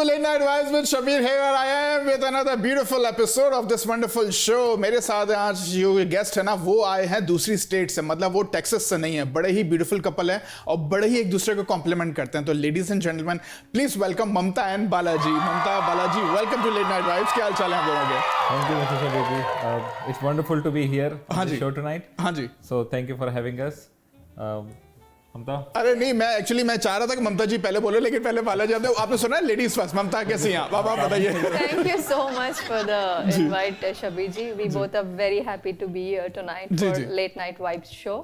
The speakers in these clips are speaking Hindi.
to Late Night Vibes with Shabir here. I am with another beautiful episode of this wonderful show. मेरे साथ आज जो गेस्ट है ना वो आए हैं दूसरी स्टेट से, मतलब वो टेक्सास से नहीं है. बड़े ही ब्यूटीफुल कपल है और बड़े ही एक दूसरे को कॉम्प्लीमेंट करते हैं. तो ladies and gentleman please welcome Mamta and Balaji. Mamta, Balaji, welcome to late night vibes. क्या हाल चाल है आप लोगों के? Thank you, Mr. Shabir. It's wonderful to be here on the show tonight. हाँ जी. So thank you for having us. ममता. अरे नहीं, मैं चाह रहा था कि ममता जी पहले बोलो, लेकिन पहले बालाजी आपने सुना है लेडीज फर्स्ट. ममता कैसी हैं आप? बताइए. Thank you so much for the invite, Shabir ji. We both are very happy to be here tonight for Late Night Vibes show.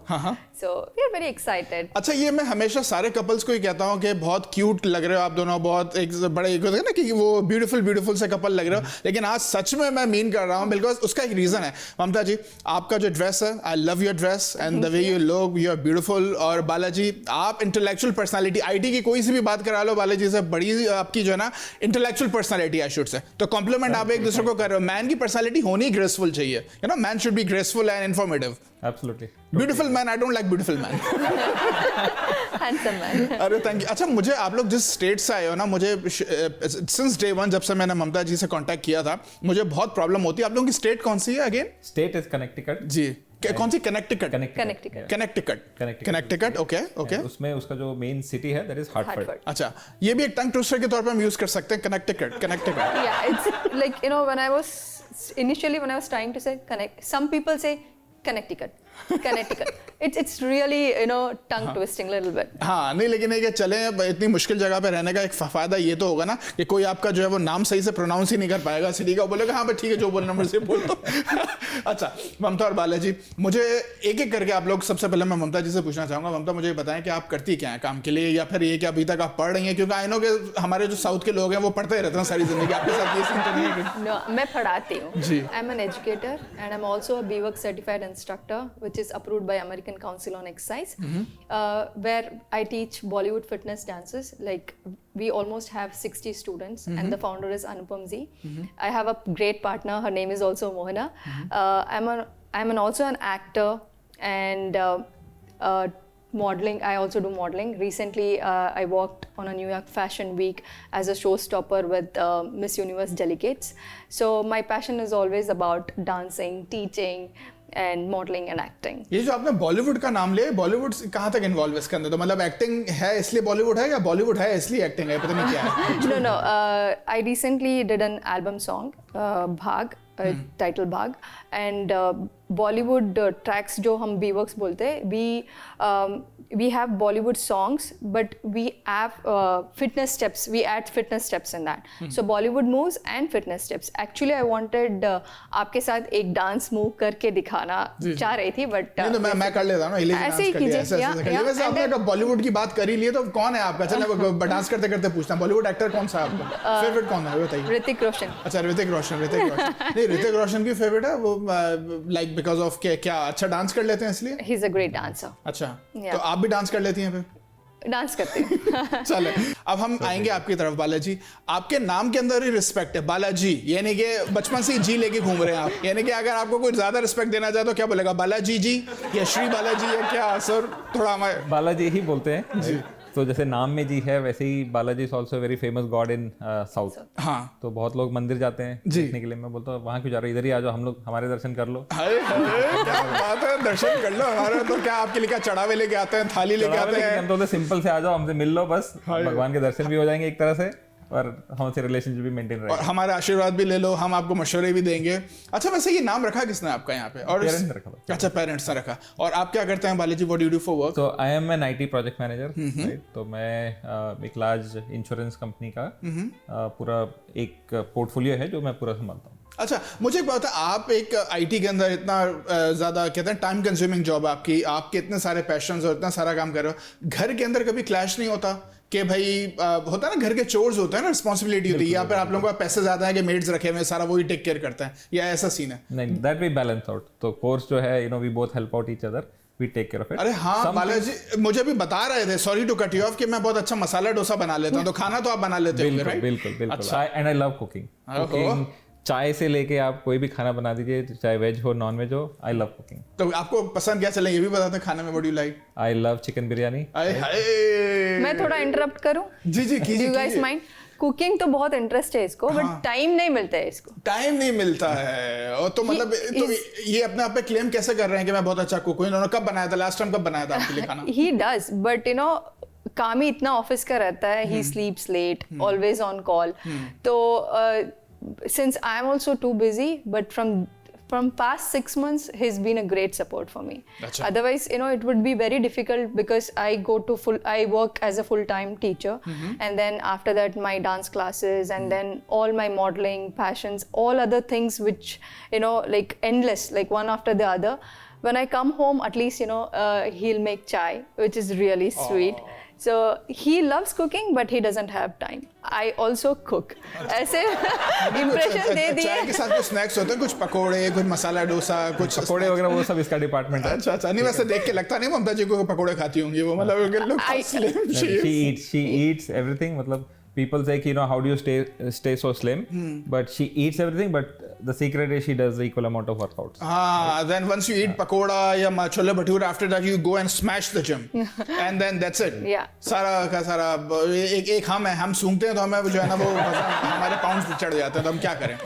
So we are very excited. अच्छा, ये मैं हमेशा सारे कपल्स को ही कहता हूँ कि बहुत क्यूट लग रहे हो आप दोनों, बहुत एक बड़े एक होता है ना कि वो ब्यूटीफुल से कपल लग रहे हो, लेकिन आज सच में मैं मीन कर रहा हूँ बिकॉज उसका एक रीजन है. ममता जी, आपका जो ड्रेस है, I love your dress and the way you look, you are beautiful. और बालाजी, आप इंटेलेक्चुअल पर्सनालिटी, आईटी की कोई सी भी बात करा लो बालाजी से, बड़ी आपकी जो है ना intellectual personality I should say. तो कॉम्प्लीमेंट आप एक दूसरे को कर रहे हो. मैन की पर्सनालिटी होनी ग्रेसफुल चाहिए, you know, man should be graceful and informative. Absolutely. Beautiful man, I don't like beautiful man. Handsome man. अरे थैंक यू. अच्छा, मुझे आप लोग जिस स्टेट से आए हो ना, मुझे सिंस डे वन जब से मैंने ममता जी से कांटेक्ट किया था, मुझे बहुत प्रॉब्लम होती है. आप लोगों की स्टेट कौन सी है अगेन? State is Connecticut. जी, कौन सी? कनेक्टिकट. कनेक्टिकट. ओके. उसमें उसका जो मेन सिटी है दैट इज हार्टफोर्ड. अच्छा, ये भी एक टंग ट्विस्टर के तौर पे हम यूज कर सकते हैं, Connecticut. Yeah, it's like, you know, when I was trying to say connect, some people say Connecticut. It's really, you know, tongue twisting little bit. हाँ, नहीं, लेकिन ये चले इतनी मुश्किल जगह पे रहने का एक फायदा ये तो होगा ना कि कोई आपका जो है वो नाम सही से प्रोनाउंस ही नहीं कर पाएगा सिटी का, बोलेगा हाँ भाई ठीक है जो बोलना मुझसे बोल दो. अच्छा, ममता और बालाजी, मुझे एक एक करके आप लोग, सबसे पहले मैं ममता जी से पूछना चाहूंगा. ममता, मुझे बताएं कि आप करती क्या है काम के लिए, या फिर ये कि अभी तक आप पढ़ रही हैं? क्योंकि आई नो कि हमारे जो साउथ के लोग हैं वो पढ़ते रहते हैं सारी जिंदगी. आपके साथ ये सीन तो नहीं है? No, मैं पढ़ाती हूँ. जी. I'm an educator and I'm also a BWork certified instructor, which is approved by American Council on Exercise, where I teach Bollywood fitness dances. Like, we almost have 60 students, and the founder is Anupam Z. I have a great partner. Her name is also Mohana. I'm also an actor and modeling. I also do modeling. Recently, I worked on a New York Fashion Week as a showstopper with Miss Universe delegates. So my passion is always about dancing, teaching, and modeling and acting. ये जो आपने बॉलीवुड का नाम लिया, बॉलीवुड कहाँ तक इन्वॉल्व है इसके अंदर? तो मतलब एक्टिंग है इसलिए बॉलीवुड है, या बॉलीवुड है इसलिए एक्टिंग है? पता नहीं क्या है. No. I recently did an album song, Bhag, title Bhag, and Bollywood tracks जो हम BWorks बोलते हैं, we have Bollywood songs, but we have fitness steps. We add fitness steps in that. So Bollywood moves and fitness steps. Actually, I wanted आपके साथ एक डांस मूव करके दिखाना चाह रही थी, but नहीं, तो मैं कर लेता हूँ ना, ऐसे ही कीजिए. वैसे आपने अगर बॉलीवुड की बात कर ही ली है तो कौन है आपका? चलो डांस करते करते पूछता हूँ, बॉलीवुड एक्टर कौन सा है आपका? फेवरेट कौन है बताइए. ऋतिक रोशन. अच्छा, ऋतिक रोशन. नहीं, ऋतिक रोशन की फेवरेट है वो, लाइक बिकॉज ऑफ क्या अच्छा डांस कर लेते हैं इसलिए? He is a great dancer. अच्छा, तो आप भी डांस कर लेती हैं फिर? डांस करते हैं. चले, अब हम आएंगे आपकी तरफ. बालाजी, आपके नाम के अंदर ही रिस्पेक्ट है, बालाजी, यानी कि बचपन से ही जी लेके घूम रहे हैं आप. यानी कि अगर आपको कोई ज्यादा रिस्पेक्ट देना चाहे तो क्या बोलेगा, बालाजी जी या श्री बालाजी या क्या? सर थोड़ा हमारे बालाजी ही बोलते हैं जी. तो जैसे नाम में जी है, वैसे ही Balaji is also very famous god in south. हाँ, तो बहुत लोग मंदिर जाते हैं देखने के लिए. मैं बोलता हूँ वहाँ क्यों जा रहे हो, इधर ही आ जाओ, हम लोग हमारे दर्शन कर लो. क्या बात है, दर्शन कर लो हमारे. तो क्या आपके लिए क्या चढ़ावे लेके आते हैं, थाली लेके आते हैं? हम तो सिंपल से आ जाओ, हमसे मिल लो बस, भगवान के दर्शन भी हो जाएंगे एक तरह से, और हमसे रिलेशनशिप भी मेंटेन रहेगा, और हमारा आशीर्वाद भी ले लो, हम आपको मशवरे भी देंगे. अच्छा, वैसे ये नाम रखा किसने आपका यहाँ पे? और पेरेंट्स ने रखा. अच्छा, पेरेंट्स ने रखा. और आप क्या करते हैं Balaji? What do you do for work? तो I am an IT project manager, right. तो मैं एक लार्ज इंश्योरेंस कंपनी का पूरा एक पोर्टफोलियो है जो मैं पूरा संभालता हूँ. अच्छा, मुझे एक बात है, आप एक आईटी के अंदर इतना ज़्यादा कहते हैं टाइम कंज्यूमिंग जॉब आपकी, आपके इतने सारे पैशंस और इतना सारा काम कर रहे हो, घर के अंदर कभी क्लैश नहीं होता कि भाई होता है ना, घर के चोर्स होते हैं ना, रिस्पॉन्सिबिलिटी होती है, या फिर आप लोगों का पैसे ज़्यादा है कि मेड्स रखे हुए सारा वही टेक केयर करते हैं, या ऐसा सीन है? नहीं, दैट वी बैलेंस आउट. तो कोर्स जो है, you know, we both help out each other, we take care of it. अरे हाँ, बालाजी मुझे भी बता रहे थे, sorry to cut you off, कि मैं बहुत अच्छा मसाला डोसा बना लेता हूँ. तो खाना तो आप बना लेते हो? बिल्कुल. And I love cooking. चाय से लेके आप कोई भी खाना बना दीजिए, चाहे वेज हो नॉन वेज हो, आई लव कुकिंग. तो आपको पसंद क्या चले ये भी बताते हैं खाने में? What do you like? I love chicken biryani. मैं थोड़ा इंटरप्ट करूं? जी कीजिए. Do you guys mind? Cooking तो बहुत इंटरेस्ट है इसको, बट टाइम नहीं मिलता है इसको. टाइम नहीं मिलता है. और तो मतलब तो ये अपने आप पे क्लेम कैसे कर रहे हैं कि मैं बहुत अच्छा कुक हूँ? इन्होंने कब बनाया था, लास्ट टाइम कब बनाया था आपके लिए खाना? He does, but you know, काम ही इतना ऑफिस का रहता है. He sleeps late, always on call. तो since I am also too busy, but from past 6 months, he's been a great support for me. Achha. Otherwise, you know, it would be very difficult because I work as a full-time teacher, and then after that my dance classes, and then all my modeling passions, all other things which, you know, like endless, like one after the other. When I come home, at least, you know, he'll make chai, which is really sweet. So he loves cooking, but he doesn't have time. I also cook. ऐसे impression दे दिए. चाय के साथ कुछ स्नैक्स होते हैं, कुछ पकोड़े, कुछ मसाला डोसा, कुछ पकोड़े वगैरह वो सब इसका डिपार्टमेंट है. अच्छा. नहीं, वैसे देख के लगता नहीं ममता जी को पकोड़े खाती होंगी वो, मतलब look how slim she eats everything. मतलब people say कि, you know, how do you stay so slim? But she eats everything. But the secret is she does the equal amount of workouts. Then once you eat pakoda या chole bhature, after that you go and smash the gym, and then that's it. Yeah. सारा का सारा एक हम सूंघते हैं तो हमें जो है ना वो हमारे पाउंड्स चढ़ जाते हैं, तो हम क्या करें?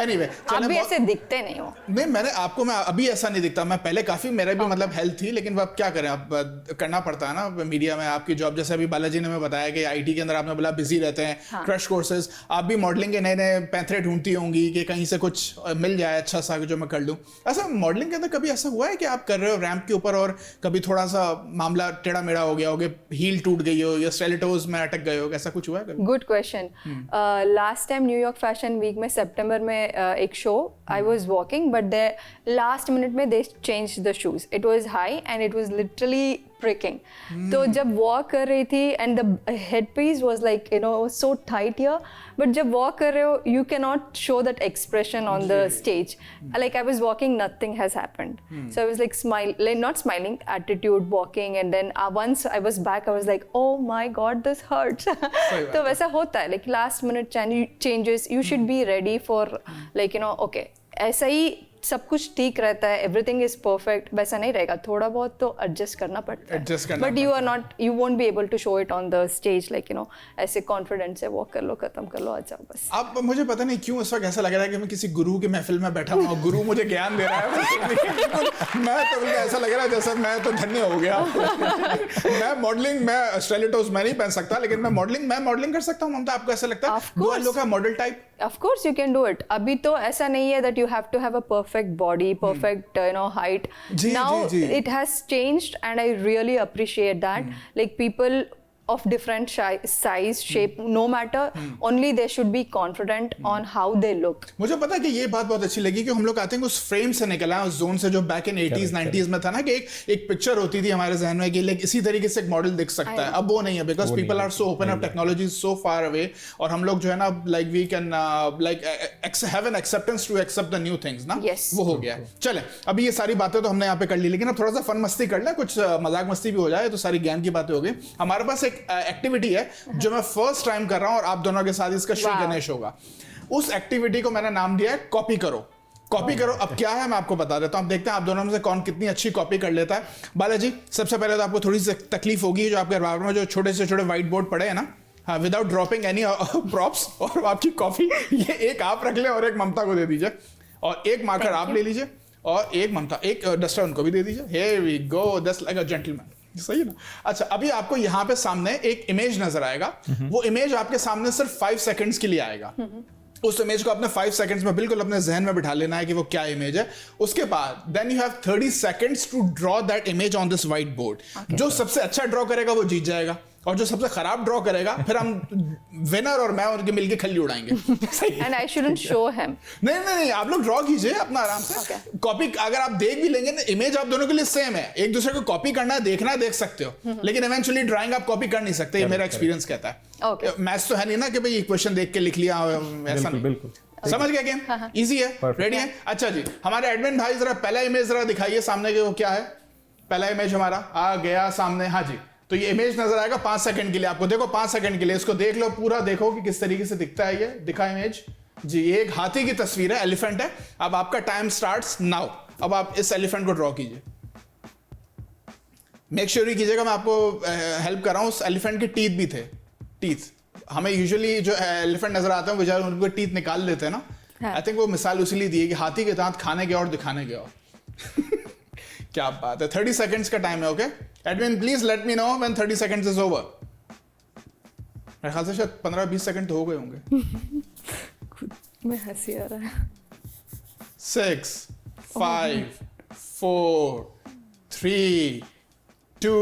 Anyway, आप भी ऐसे दिखते नहीं हो. नहीं, मैं अभी ऐसा नहीं दिखता. मैं पहले काफी, मेरा भी मतलब हेल्थ थी, लेकिन अब क्या करें, अब करना पड़ता है ना मीडिया में आपकी जॉब. जैसे अभी बालाजी ने हमें बताया कि आईटी के अंदर आपने बोला बिजी रहते हैं, क्रैश कोर्सेज. आप भी मॉडलिंग के नए नए पैंथरे ढूंढती होंगी कि कहीं से कुछ मिल जाए अच्छा सा जो मैं कर लूं. ऐसा मॉडलिंग के अंदर कभी ऐसा हुआ है कि आप कर रहे हो रैंप के ऊपर और कभी थोड़ा सा मामला टेढ़ा मेढ़ा हो गया हो, हील टूट गई हो या स्टेलेटोज में अटक गए हो, ऐसा कुछ हुआ है कभी? Good question. Last time New York fashion week में सितंबर में एक show, I was walking, but the last minute में they changed the shoes. It was high and it was literally pricking. तो जब वॉक कर रही थी and the head piece was like, you know, so tight here, but जब वॉक कर रहे हो you can not show that expression on the stage. Like I was walking, nothing has happened. So I was like not smiling, attitude walking, and then once I was back I was like, oh my God this hurts. तो वैसा होता है, like last minute changes. You should be ready for, like, you know, okay, ऐसा ही सब कुछ ठीक रहता है, एवरीथिंग इज परफेक्ट, वैसा नहीं रहेगा. थोड़ा बहुत तो एडजस्ट करना पड़ता है, but you won't be able to show it on the stage, like, you know, ऐसे कॉन्फिडेंस से वॉक कर लो, खत्म कर लो, आ जाओ बस. अब मुझे पता नहीं क्यों इस वक्त ऐसा लग रहा है कि मैं किसी गुरु की महफिल में बैठा हूँ, गुरु मुझे ज्ञान दे रहा है. मैं तो ऐसा लग रहा है जैसे मैं तो धन्य हो गया. मैं मॉडलिंग, मैं स्टेलेटोस मैं नहीं पहन सकता, लेकिन मैं मॉडलिंग कर सकता हूँ. ममता, आपको ऐसा लगता है? Do I look a model type? Of course you can do it. अभी तो ऐसा नहीं है that you have to have a perfect body, perfect you know, height. Now it has changed and I really appreciate that. Like people of different size, shape, no matter, only they should be confident on how they look. मुझे पता है कि ये बात बहुत अच्छी लगी कि हम लोग आते हैं उस फ्रेम से निकला है, उस जोन से जो बैक इन 80s 90s में था ना, कि एक पिक्चर होती थी हमारे जहन में कि लाइक इसी तरीके से एक मॉडल दिख सकता है. अब वो नहीं है, because people are so open up, technology is so far away, और हम लोग जो है ना like we can like have an acceptance to accept the new things ना. वो हो गया. चले, अभी ये सारी बातें तो हमने यहाँ पे कर ली, लेकिन अब थोड़ा सा फन मस्ती कर लें, कुछ मजाक मस्ती भी हो जाए, तो सारी ज्ञान की बातें हो गई. हमारे पास एक एक्टिविटी है जो मैं फर्स्ट टाइम कर रहा हूं और आप दोनों के साथ इसका श्री गणेश होगा. उस एक्टिविटी को मैंने नाम दिया है कॉपी करो. कॉपी करो. अब क्या है मैं आपको बता देता हूं. अब देखते हैं आप दोनों में से कौन कितनी अच्छी कॉपी कर लेता है. बालाजी, सबसे पहले तो आपको थोड़ी सी तकलीफ होगी, जो आपके बाग में जो छोटे से छोटे व्हाइट बोर्ड पड़े हैं ना, हाँ, विदाउट ड्रॉपिंग एनी प्रॉप्स, और आपकी कॉफी ये एक आप रख लें और एक ममता को दे दीजिए, और एक मार्कर आप ले लीजिए और एक ममता, एक डस्टर उनको भी दे दीजिए. Here we go, just like a gentleman. सही है ना? अच्छा, अभी आपको यहाँ पे सामने एक इमेज नजर आएगा. वो इमेज आपके सामने सिर्फ 5 सेकंड्स के लिए आएगा. उस इमेज को आपने 5 सेकंड्स में बिल्कुल अपने जहन में बिठा लेना है कि वो क्या इमेज है. उसके बाद then you have 30 seconds to draw that image on this white board. जो सबसे अच्छा ड्रॉ करेगा वो जीत जाएगा, और जो सबसे खराब ड्रॉ करेगा फिर हम विनर और मैं उनके मिलके खल्ली उड़ाएंगे. And I shouldn't show him. नहीं, आप लोग ड्रॉ कीजिए अपना आराम से. कॉपी अगर आप देख भी लेंगे ना, इमेज आप दोनों के लिए सेम है. एक दूसरे को कॉपी करना है, देखना है, देख सकते हो, लेकिन इवेंचुअली ड्राइंग आप कॉपी कर नहीं सकते. ये मेरा एक्सपीरियंस कहता है. मैथ्स तो है नहीं ना कि भाई क्वेश्चन देख के लिख लिया, ऐसा नहीं. बिल्कुल समझ गया गेम. इजी है, रेडी है. अच्छा जी, हमारे एडमिन भाई जरा पहला इमेज जरा दिखाइए सामने के, वो क्या है पहला इमेज हमारा आ गया सामने. हाँ जी, तो ये इमेज नजर आएगा 5 सेकंड के लिए आपको. देखो 5 सेकंड के लिए इसको देख लो, पूरा देखो कि किस तरीके से दिखता है. ये दिखा इमेज जी, ये एक हाथी की तस्वीर है, एलिफेंट है. अब आपका टाइम स्टार्ट्स नाउ. अब आप इस एलिफेंट को ड्रॉ कीजिए. मेक श्योर कीजिएगा मैं आपको हेल्प कर रहा हूं. उस एलिफेंट के टीथ भी थे, टीथ हमें यूजुअली जो एलिफेंट नजर आते हैं वो बेचारे उनको टीथ निकाल लेते हैं ना, आई थिंक वो मिसाल उसीलिए दी है कि हाथी के दांत खाने के और दिखाने के और क्या बात है। 30 सेकंड्स का टाइम है, okay admin please let me know when 30 seconds is over. मेरे ख्याल से शायद 15-20 सेकंड तो हो गए होंगे। मैं हंसी आ रहा है। 6 5 4 3 2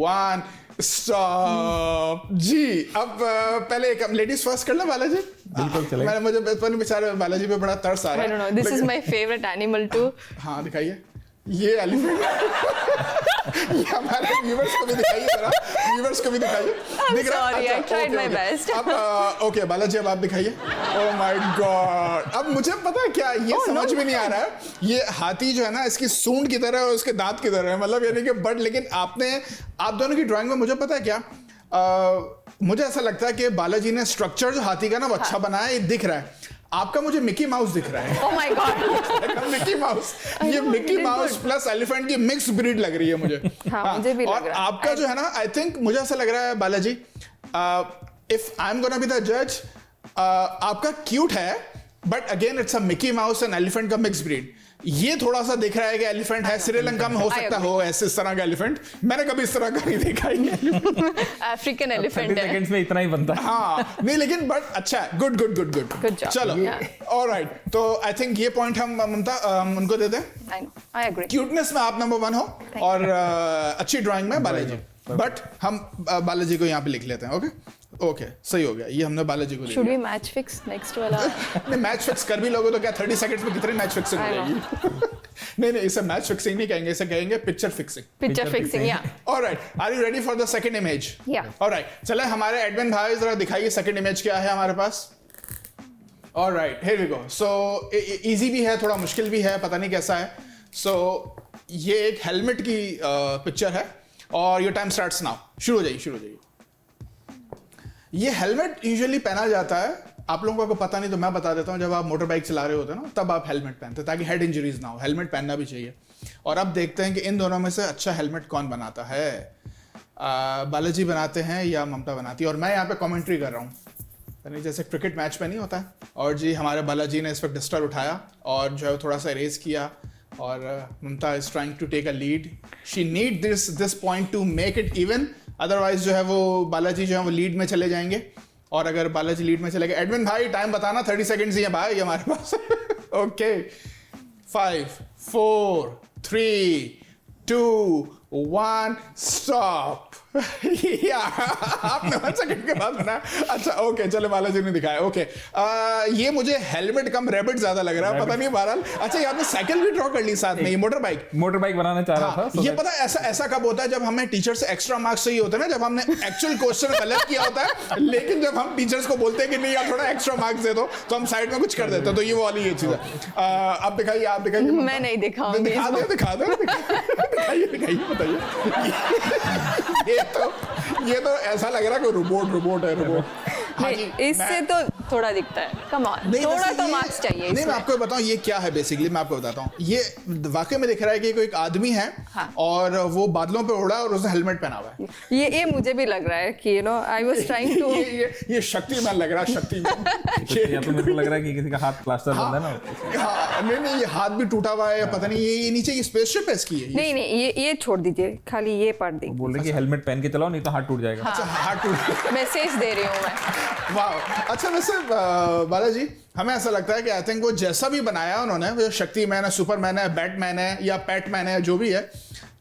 1 स्टॉप जी। अब पहले एक लेडीज फर्स्ट कर लो बालाजी। बिल्कुल चलेगा। मैंने मुझे बचपन बेचारे बालाजी पे बड़ा तरस आ रहा I don't know. This is my favorite animal too. हाँ दिखाइए ये एलिफेंट ये हमारे व्यूअर्स को भी दिखाइए जरा, व्यूअर्स को भी दिखाइए। दिख रहा है? sorry, I अच्छा, tried okay, my okay. best. अब ओके बालाजी अब आप दिखाइए। ओह माय गॉड, अब मुझे पता है क्या ये समझ में नहीं आ रहा है। ये हाथी जो है ना इसकी सूंड की तरह है और उसके दांत की तरह है, मतलब यानी कि बट लेकिन आप दोनों की ड्राइंग में मुझे पता है क्या मुझे ऐसा लगता है कि बालाजी ने स्ट्रक्चर जो हाथी का ना वो अच्छा बनाया है, ये दिख रहा है। आपका मुझे मिकी माउस दिख रहा है। Oh my god. Mickey mouse, ये मिकी माउस प्लस एलिफेंट की मिक्स ब्रीड लग रही है मुझे। हाँ, मुझे भी लग और रहा है। आपका जो है ना आई थिंक मुझे ऐसा लग रहा है Balaji if I am gonna be the जज आपका क्यूट है but again it's a Mickey mouse and elephant का मिक्स ब्रीड। ये थोड़ा सा दिख रहा है कि एलिफेंट है, श्रीलंका में हो सकता हो ऐसे इस तरह का एलिफेंट, मैंने कभी इस तरह का नहीं देखा ही। African elephant 30 है। सेकंड्स में इतना ही बनता है। हाँ नहीं लेकिन बट अच्छा है, good good good good Good job. चलो Yeah. ऑलराइट, तो आई थिंक ये पॉइंट हम ममता उनको दे दें। I know. I agree. Cuteness में आप नंबर 1 हो और अच्छी ड्राइंग में बालाजी, बट हम बालाजी को यहाँ पे लिख लेते हैं। ओके ओके सही हो गया, ये हमने बालाजी को लिख Should लिया। we match fix next वाला? नहीं मैच फिक्स कर भी लोगे तो क्या 30 सेकंड्स में कितने मैच फिक्सिंग हो I know. जाएगी? नहीं नहीं इसे मैच फिक्सिंग नहीं कहेंगे, इसे कहेंगे picture fixing. Picture fixing, yeah. Alright, are you ready for the second image? Yeah. Alright, चले हमारे एडमिन भाई जरा दिखाइए सेकंड इमेज क्या है हमारे पास। Alright, here we go. So easy भी है, थोड़ा मुश्किल भी है, पता नहीं कैसा है। सो ये एक हेलमेट की पिक्चर है और योर टाइम स्टार्ट्स नाउ। शुरू हो जाइए, शुरू हो जाइए। ये हेलमेट यूजुअली पहना जाता है, आप लोगों को पता नहीं तो मैं बता देता हूँ, जब आप मोटर बाइक चला रहे होते हैं ना तब आप हेलमेट पहनते हैं ताकि हेड इंजरीज ना हो, हेलमेट पहनना भी चाहिए। और अब देखते हैं कि इन दोनों में से अच्छा हेलमेट कौन बनाता है, बालाजी बनाते हैं या ममता बनाती है। और मैं यहाँ पे कमेंट्री कर रहा हूँ, यानी जैसे क्रिकेट मैच पे नहीं होता है। और जी हमारे बालाजी ने इस वक्त डस्टर उठाया और जो है थोड़ा सा इरेज किया और Mamta is trying to take a lead, she need this point to make it even, otherwise जो है वो बालाजी जो है वो लीड में चले जाएंगे। और अगर बालाजी लीड में चले गए, एडमिन भाई टाइम बताना, 30 सेकंड्स ही है भाई हमारे पास। Okay 5 4 3 2 1 stop. आपने 1 सेकंड के बाद बनाया, अच्छा ओके चलो बालाजी ने दिखाया। ओके ये मुझे हेलमेट कम रैबिट ज्यादा लग रहा है, पता नहीं बहरहाल। अच्छा ये आपने साइकिल भी ड्रॉ कर ली साथ में, ये मोटर बाइक बनाना चाह रहा हाँ, था। ये पता है ऐसा कब होता है जब हमें टीचर से एक्स्ट्रा मार्क्स चाहिए होते हैं ना, जब हमने एक्चुअल क्वेश्चन गलत किया होता है लेकिन जब हम टीचर्स को बोलते हैं कि नहीं यार थोड़ा एक्स्ट्रा मार्क्स दे दो तो हम साइड में कुछ कर देते हैं, तो ये वाली ये चीज है। आप दिखाइए, आप दिखाइए। मैं नहीं दिखाऊंगी दिखा दो दिखाइए बताइए। ये तो ऐसा लग रहा है कोई रोबोट है। हाँ जी, नहीं, इससे तो थोड़ा दिखता है, कम ऑन, थोड़ा तो मार्क्स चाहिए नहीं मैं इसमें। आपको बताऊं ये क्या है बेसिकली, मैं आपको बताता हूँ। ये वाकई में दिख रहा है कि कोई एक आदमी है हाँ। और वो बादलों पे उड़ा है और उसने हेलमेट पहना हुआ है। ये मुझे भी लग रहा है कि आई वाज ट्राइंग टू ये शक्तिमान लग रहा है, शक्तिमान। या तो मेरे को लग रहा है कि किसी का हाथ प्लास्टर बंद है ना। हाँ नहीं ये हाथ भी टूटा हुआ है या पता नहीं, ये नीचे ये स्पेसशिप है इसकी है। नहीं ये छोड़ दीजिए, खाली ये पढ़ दी। बोल रहे कि हेलमेट पहन के चलाओ नहीं तो हाथ टूट जाएगा। अच्छा हाथ टूट, मैसेज दे रही हूँ मैं। वाह। अच्छा वैसे बालाजी हमें ऐसा लगता है कि आई थिंक वो जैसा भी बनाया उन्होंने, वो शक्तिमैन है, सुपरमैन है, बैटमैन है या पैटमैन है, जो भी है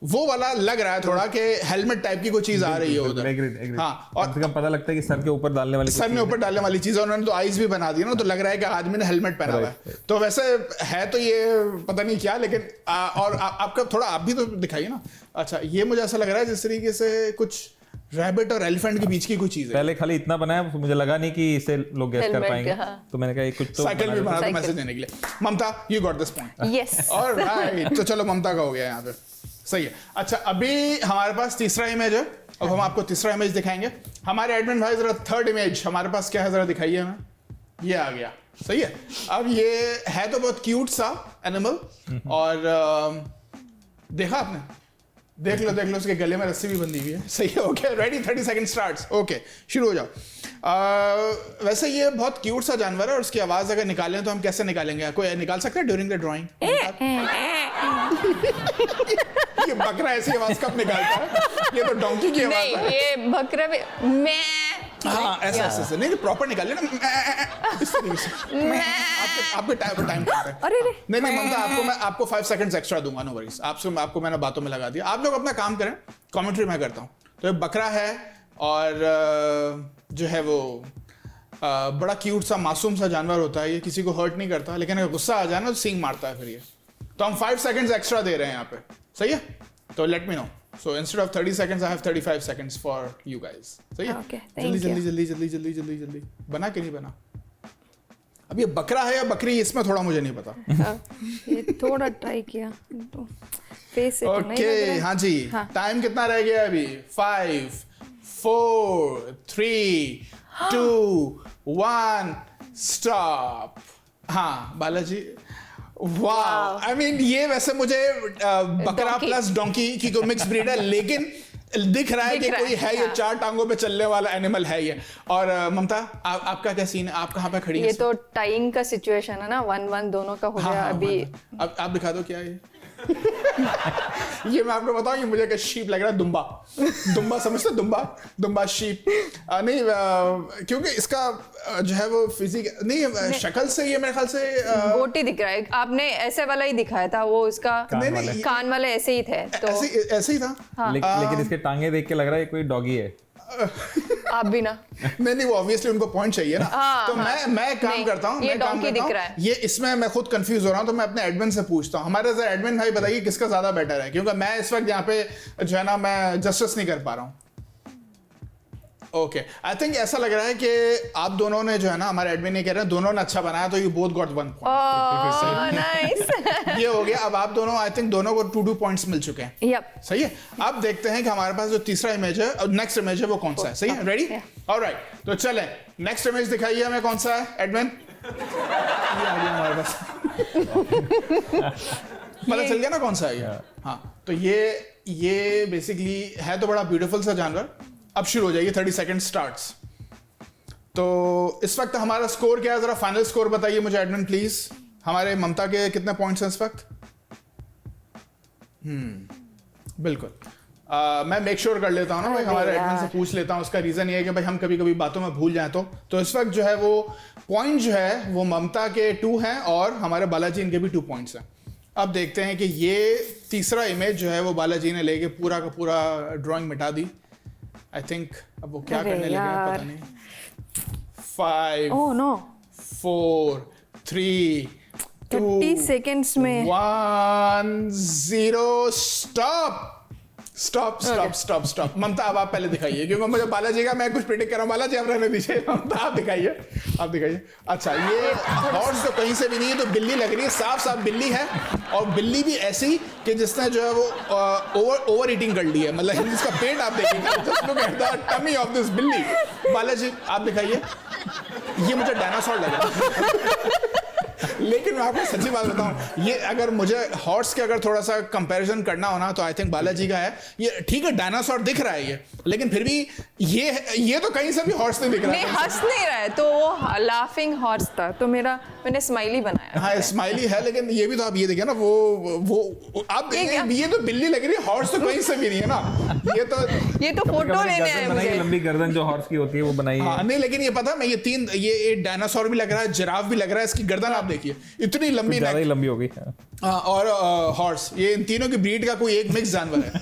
वो वाला लग रहा है थोड़ा कि हेलमेट टाइप की कोई चीज आ रही है उधर। हाँ और कम से कम पता लगता है कि सर के ऊपर डालने वाली सर में ऊपर डालने वाली चीज है, उन्होंने तो आईज भी बना दी ना, तो लग रहा है कि आदमी ने हेलमेट पहना हुआ है। तो वैसे है तो ये पता नहीं क्या, लेकिन और आपका थोड़ा आप भी तो दिखाइए ना। अच्छा ये मुझे ऐसा लग रहा है जिस तरीके से कुछ रैबिट और एलिफेंट के बीच की कोई चीज है। पहले खाली इतना बनाया, मुझे लगा नहीं कि इसे लोग गेस कर Helmet पाएंगे, हाँ। तो मैंने कहा कुछ तो साइकिल भी बना दो साइकिल। मैसेज देने के लिए। Mamta you got this point. Yes alright, तो चलो ममता का हो गया यहाँ पे, सही है। अच्छा अभी हमारे पास तीसरा इमेज है, अब हम आपको तीसरा इमेज दिखाएंगे। हमारे एडमिन भाई जरा थर्ड इमेज हमारे पास क्या है जरा दिखाइए हमें। ये आ गया, सही है। अब ये है तो बहुत क्यूट सा एनिमल और देखा आपने देख लो उसके गले में रस्सी भी बंधी हुई है। सही है, okay ready, 30 second starts. Okay शुरू हो जाओ। वैसे ये बहुत क्यूट सा जानवर है और उसकी आवाज अगर निकालें तो हम कैसे निकालेंगे? कोई निकाल सकता है ड्यूरिंग द ड्राइंग? ये बकरा ऐसी आवाज कब निकालता है? ये तो डोंकी की आवाज है। नहीं, ये बकरा भी मैं हाँ ऐसे नहीं प्रॉपर निकालिए ना, इस तरीके से। आपके टाइम अरे रे नहीं ममता, मैं आपको 5 सेकंड्स एक्स्ट्रा दूंगा, नो वरीज। आपको मैंने बातों में लगा दिया, आप लोग अपना काम करें, कमेंट्री मैं करता हूँ। तो ये बकरा है और जो है वो बड़ा क्यूट सा मासूम सा जानवर होता है। ये किसी को हर्ट नहीं करता, लेकिन अगर गुस्सा आ जाए ना तो सींग मारता है फिर ये। तो हम 5 सेकंड्स एक्स्ट्रा दे रहे हैं यहाँ पे, सही है? तो let me know. So instead of 30 seconds, I have 35 seconds for you guys. सही है? Okay, thank जल्दी बना कि नहीं बना? अब ये बकरा है या बकरी, इसमें थोड़ा मुझे नहीं पता। ये थोड़ा ट्राई किया तो फेस से तो नहीं लग ओके रहा। हाँ जी, टाइम कितना रह गया अभी? 5 4 3 2 1 स्टॉप। हाँ बालाजी, वाह, आई मीन ये वैसे मुझे बकरा प्लस डोंकी की कोई मिक्स ब्रीड है, लेकिन दिख रहा है कि कोई है, ये 4 टांगों पे चलने वाला एनिमल है ये। और ममता आपका क्या सीन है? आप कहाँ पे खड़ी हैं? ये तो टाइंग का सिचुएशन है ना, 1-1 दोनों का हो गया अभी। अब आप दिखा दो क्या है ये मैं आपको बताऊं, ये मुझे शीप लग रहा है, दुम्बा समझते? दुम्बा शीप नहीं, क्योंकि इसका जो है वो फिजिक नहीं, शक्ल से ये मेरे ख्याल से गोटी दिख रहा है। आपने ऐसे वाला ही दिखाया था, वो उसका कान वाले ऐसे ही थे तो ऐसे ही था। हाँ। लेकिन इसके टांगे देख के लग रहा है कोई डॉगी है। आप भी ना नहीं वो ऑब्वियसली उनको पॉइंट चाहिए ना। तो मैं काम करता हूँ, ये डोंकी दिख रहा है। ये इसमें मैं खुद कंफ्यूज हो रहा हूँ, तो मैं अपने एडमिन से पूछता हूँ। हमारे एडमिन भाई बताइए किसका ज्यादा बेटर है, क्योंकि मैं इस वक्त यहाँ पे जो है ना मैं जस्टिस नहीं कर पा रहा हूँ। ओके आई थिंक ऐसा लग रहा है कि आप दोनों ने जो है ना, हमारे एडमिन ने कह रहे हैं दोनों ने अच्छा बनाया, तो you both got 1 point. Nice. ये हो गया। अब आप दोनों, आई थिंक दोनों को 2 पॉइंट्स मिल चुके हैं। यप। सही है। अब देखते हैं कि हमारे पास जो तीसरा इमेज है और नेक्स्ट इमेज है वो कौन सा है। सही है, रेडी? ऑलराइट, तो चलें नेक्स्ट इमेज दिखाइए हमें कौन सा है एडमिन। ये आ गया हमारे पास। पता चल गया ना कौन सा है ये? हाँ, तो ये बेसिकली है तो बड़ा ब्यूटीफुल सा जानवर। अब शुरू हो जाइए, 30 सेकंड स्टार्ट्स। तो इस वक्त हमारा स्कोर क्या है, जरा फाइनल स्कोर बताइए मुझे एडमिन प्लीज। हमारे ममता के कितने पॉइंट्स हैं इस वक्त? बिल्कुल। मैं मेक श्योर कर लेता हूँ ना भाई, हमारे एडमिन से पूछ लेता हूँ। उसका रीजन ये है कि भाई हम कभी कभी बातों में भूल जाए। तो इस वक्त जो है वो पॉइंट जो है वो ममता के 2 हैं और हमारे बालाजी इनके भी 2 पॉइंट्स हैं। अब देखते हैं कि ये तीसरा इमेज जो है वो बालाजी ने लेके पूरा का पूरा ड्राइंग मिटा दी। आई थिंक अब वो क्या करने लगे हैं पता नहीं। 5 ओह नो 4 3 30 सेकंड्स में 1 0 स्टॉप। ममता अब आप पहले दिखाइए, क्योंकि मुझे बालाजी का मैं कुछ प्रेडिक्ट कर रहा हूँ। बालाजी आप रहने दीजिए, ममता आप दिखाइए। अच्छा, ये हॉर्स तो कहीं से भी नहीं है, तो बिल्ली लग रही है, साफ बिल्ली है। और बिल्ली भी ऐसी कि जिसने जो है वो ओवर ईटिंग कर ली है, मतलब इसका पेट आप देखिए, just look at the tummy of this बिल्ली। बालाजी आप दिखाइए। ये मुझे डायनासोर लग रहा है लेकिन मैं आपको सच्ची बात बताऊं, ये अगर मुझे हॉर्स के अगर थोड़ा सा कंपैरिजन करना हो ना, तो आई थिंक बालाजी का है। ये ठीक है डायनासोर दिख रहा है ये, लेकिन फिर भी ये तो कहीं से भी हॉर्स नहीं दिख रहा है। नहीं, हंस नहीं रहा है, तो वो लाफिंग हॉर्स था, तो मैंने स्माइली बनाया। हाँ स्माइली है, लेकिन ये भी तो आप ये देखिए ना, वो आप देखिए, ये तो बिल्ली लग रही है, हॉर्स तो कहीं से भी नहीं है ना। ये तो फोटो लेने आए मुझे। लंबी गर्दन जो हॉर्स की होती है वो बनाई है। हाँ नहीं, लेकिन ये पता है, ये डायनासोर भी लग रहा है, जिराफ भी लग रहा है। इसकी गर्दन आप देखिए, इतनी लंबी, ज्यादा ही लंबी हो गई। हाँ, और हॉर्स, ये इन तीनों की ब्रीड का कोई एक मिक्स जानवर है।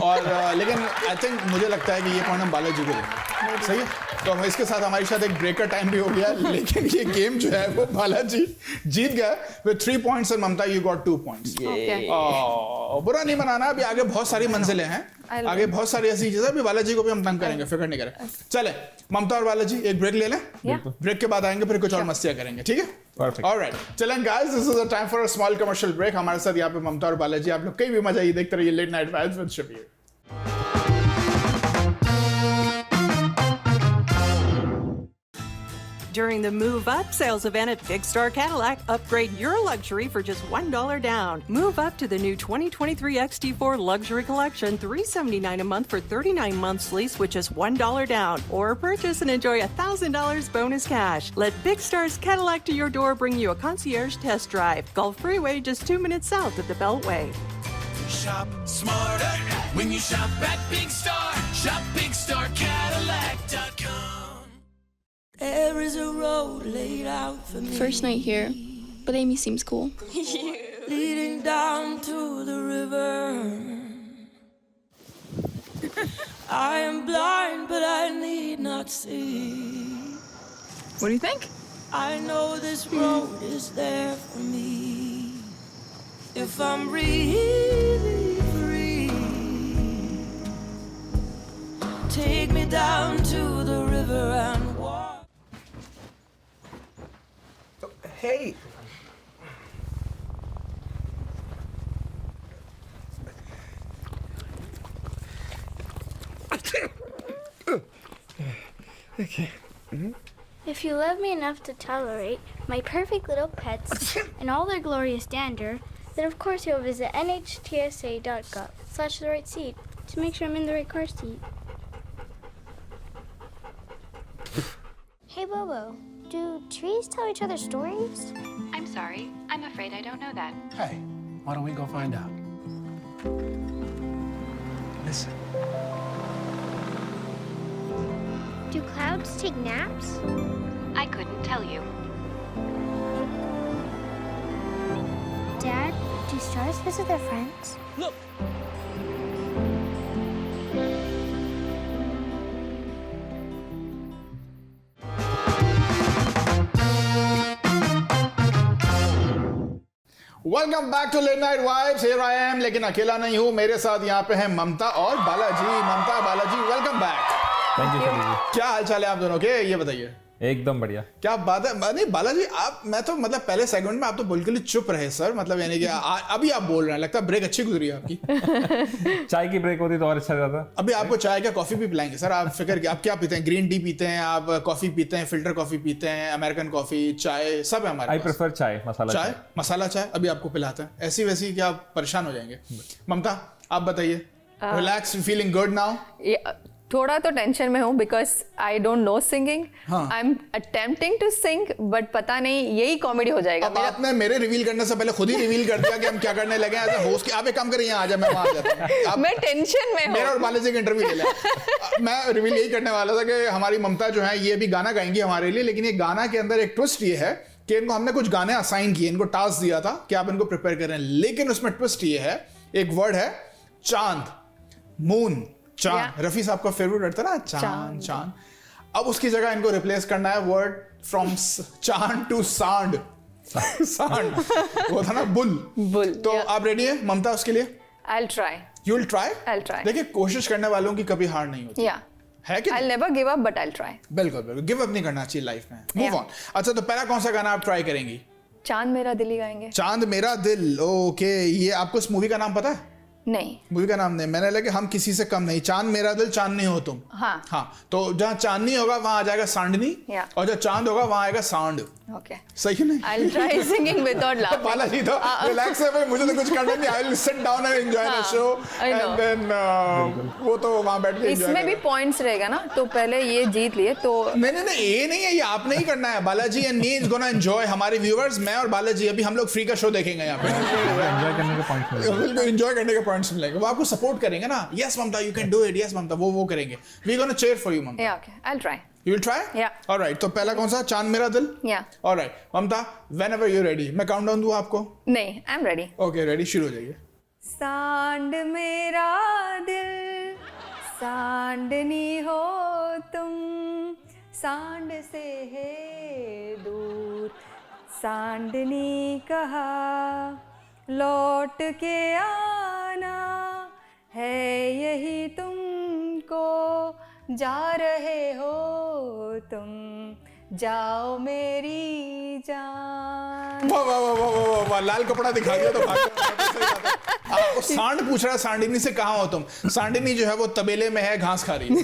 और लेकिन आई थिंक मुझे लगता है कि ये पॉइंट हम बालाजी को देंगे। सही है, तो हम इसके साथ हमारे साथ एक ब्रेक का टाइम भी हो गया, लेकिन ये गेम जो है वो बालाजी जीत गया विद 3 पॉइंट्स और ममता यू गॉट 2 पॉइंट्स। बुरा नहीं मनाना, अभी आगे बहुत सारी मंजिलें हैं, आगे बहुत सारी ऐसी चीजें। अभी बालाजी को भी हम तंग करेंगे, फिक्र नहीं करें। चले ममता और बालाजी एक ब्रेक ले लें, ब्रेक के बाद आएंगे, फिर कुछ और मस्तियां करेंगे, ठीक है? Perfect. ऑलराइट, चलें guys, this is a time for a small commercial break. हमारे साथ यहाँ पे ममता और बालाजी, आप लोग कहीं भी मजा ये देखते रहिए late night vibes with Shabir. during the Move Up sales event at Big Star Cadillac. Upgrade your luxury for just $1 down. Move up to the new 2023 XT4 Luxury Collection, $379 a month for 39 months lease with just $1 down. Or purchase and enjoy $1,000 bonus cash. Let Big Star's Cadillac to your door bring you a concierge test drive. Gulf Freeway, just 2 minutes south of the Beltway. Shop smarter when you shop at Big Star. Shop BigStarCadillac.com. There is a road laid out for me. First night here, but Amy seems cool. Leading down to the river. I am blind, but I need not see. What do you think? I know this road is there for me. If I'm really free, take me down to the river and walk. Hey. Okay. If you love me enough to tolerate my perfect little pets and all their glorious dander, then of course you'll visit nhtsa.gov/the right seat to make sure I'm in the right car seat. Hey Bobo, do trees tell each other stories? I'm sorry. I'm afraid I don't know that. Hey, why don't we go find out? Listen. Do clouds take naps? I couldn't tell you. Dad, do stars visit their friends? Look. Welcome back to late night vibes. Here I am, लेकिन अकेला नहीं हूँ, मेरे साथ यहाँ पे हैं ममता और Balaji. Mamta, Balaji, welcome back. Thank you sir ji. क्या हाल चाल है आप दोनों के, ये बताइए। एकदम बढ़िया। क्या बात है। नहीं बालाजी, आप, मैं तो मतलब पहले सेगमेंट में आप तो बिल्कुल ही चुप रहे सर, मतलब यानी कि अभी आप बोल रहे हैं, लगता है ब्रेक अच्छी गुजरी है आपकी। चाय की ब्रेक होती तो और अच्छा रहता। अभी आपको चाय क्या कॉफी भी पिलाएंगे सर। आप फिक्र, आप क्या पीते हैं? ग्रीन टी पीते हैं आप, कॉफी पीते हैं, फिल्टर कॉफी पीते हैं, अमेरिकन कॉफी, चाय, सब है हमारे आई पास। प्रेफर चाय, मसाला चाय अभी आपको पिलाते हैं। ऐसी वैसी क्या आप परेशान हो जाएंगे। ममता आप बताइए। Relax, feeling good now? थोड़ा तो टेंशन में हूँ because I don't know singing. I am attempting to sing but पता नहीं यही कॉमेडी हो जाएगा। अब आपने मेरे रिवील करने से पहले खुद ही रिवील कर दिया कि हम क्या करने लगे एज होस्ट के। आप एक काम करिए, आ जाए, मैं वहां आ जाता हूं। मैं टेंशन में हूँ। मेरा और बालाजी का इंटरव्यू ले लें। मैं रिवील यही करने वाला था कि हमारी ममता जो है ये भी गाना गाएंगी हमारे लिए, लेकिन ये गाना के अंदर एक ट्विस्ट ये है कि इनको हमने कुछ गाने असाइन किए, इनको टास्क दिया था कि आप इनको प्रिपेयर करें, लेकिन उसमें ट्विस्ट ये है, एक वर्ड है चांद, मून, चांद। रफी साहब का फेवरेट वर्ड था ना, चांद चांद। अब उसकी जगह इनको रिप्लेस करना है वर्ड फ्रॉम चांद टू सांड। सांड वो था ना बुल। तो आप रेडी है ममता उसके लिए? I'll try. You'll try? I'll try. देखिए, कोशिश करने वालों की कभी हार नहीं होती। Yeah. है कि I'll never give up but I'll try. बिल्कुल बिल्कुल, गिव अप नहीं करना चाहिए लाइफ में। Move on. अच्छा, तो पहला कौन सा गाना आप ट्राई करेंगी? चांद मेरा दिल ही गाएंगे। चांद मेरा दिल। ओके, ये आपको इस मूवी का नाम पता है? नहीं, मूवी का नाम नहीं। मैंने लगा हम किसी से कम नहीं। चांद मेरा दिल, चांद नहीं हो तुम। हाँ, तो जहाँ चांदनी होगा वहां आ जाएगा सांडनी, और जहाँ चांद होगा वहां आएगा सांड। ओके, सही नहीं? I'll try singing without laughing. Balaji तो रिलैक्स है भाई, मुझे तो कुछ करना नहीं। I will sit down and enjoy the show and then वो तो वहां बैठ के इसमें भी पॉइंट्स रहेगा ना, तो पहले ये जीत लिए तो नहीं ये नहीं है, ये आपने ही करना है। Balaji and me is gonna enjoy. हमारे व्यूअर्स, मैं और बालाजी अभी हम लोग फ्री का शो देखेंगे यहाँ पे। एंजॉय करने के पॉइंट्स मिलेंगे। बिल्कुल एंजॉय करने के पॉइंट्स मिलेंगे। वो आपको सपोर्ट करेंगे ना। Yes Mamta, you can do it. Yes Mamta, वो करेंगे। We gonna cheer for you Mamta. Yeah okay, I'll try. You will try? Yeah. All right. तो पहला कौन सा? चांद मेरा दिल? Yeah. All right. Mamta, whenever you're ready. मैं काउंटडाउन दूं आपको? नहीं, I'm ready. Okay, ready? शुरू हो जाइए। सांड मेरा दिल, सांडनी हो तुम, सांड से है दूर, सांडनी कहा, लौट के आना है यही तुमको, जा रहे हो तुम, जाओ मेरी जान। वाह वाह वाह वाह वाह वाह, लाल कपड़ा दिखा दिया तो भाग गया। सही बात है। वो सांड पूछ रहा है सांडिनी से कहाँ हो तुम? सांडिनी जो है वो तबेले में है, घास खा रही है।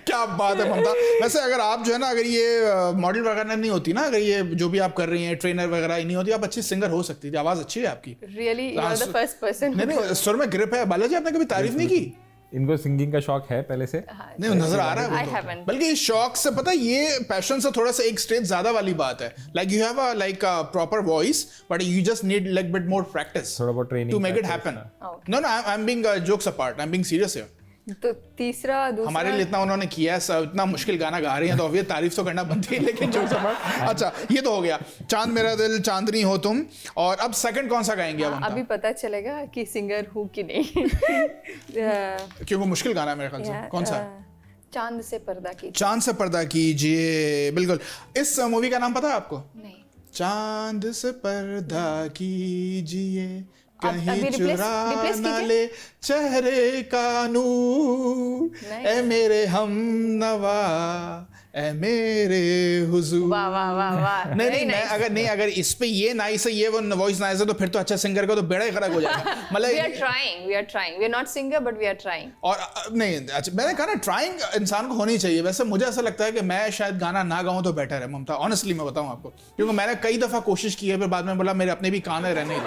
क्या बात है ममता। वैसे अगर आप जो है ना, अगर ये मॉडल वगैरह नहीं होती ना, अगर ये जो भी आप कर रही हैं ट्रेनर वगैरह नहीं होती, आप अच्छी सिंगर हो सकती थी। आवाज अच्छी है आपकी। Really, you are the first person. नहीं, सुर में ग्रिप है। बालाजी आपने कभी तारीफ नहीं की? इनको सिंगिंग का शौक है पहले से। नहीं, नजर आ रहा है I वो तो। haven't. बल्कि इस शौक से पता है, ये पैशन से थोड़ा सा एक स्टेज ज्यादा वाली बात है। Like you have a like a proper voice but you just need like bit more practice थोड़ा बहुत training to make it happen. No no, I am being jokes apart, I am being serious here. तो तीसरा दूसरा हमारे लिए इतना उन्होंने किया है, इतना मुश्किल गाना गा रही हैं तो अब ये तारीफ तो करना बनती है, लेकिन जोक्स अपार्ट। अच्छा, ये तो हो गया चांद मेरा दिल, चांदनी हो तुम। और अब सेकंड कौन सा गाएंगे अब हम? अभी पता चलेगा कि सिंगर हूँ कि नहीं। क्योंकि वो मुश्किल गाना है मेरे ख्याल से। कौन सा है? चांद से पर्दा की। चांद से पर्दा कीजिए, बिल्कुल। इस मूवी का नाम पता है आपको? नहीं। चांद से पर्दा कीजिए, अभी कहीं replace चुरा न कीजिए। ले चेहरे का नूर, ए मेरे हम नवा, ए मेरे हुजूर। वाह वाह वाह वाह। नहीं, मैं अगर इस पे ये नाइस है, ये वो वॉइस नाइस है, तो फिर तो अच्छा सिंगर का तो बेड़ा ही खराब हो जाएगा। मतलब We are trying. We are not singer, but we are trying. और नहीं, अच्छा, मैंने कहा ना ट्राइंग इंसान को होनी चाहिए। वैसे मुझे ऐसा लगता है कि मैं शायद गाना ना गाऊं तो बेटर है ममता, ऑनेस्टली मैं बताऊं आपको, क्योंकि मैंने कई दफा कोशिश की है, फिर बाद में बोला मेरे अपने भी कान है, रहने दो।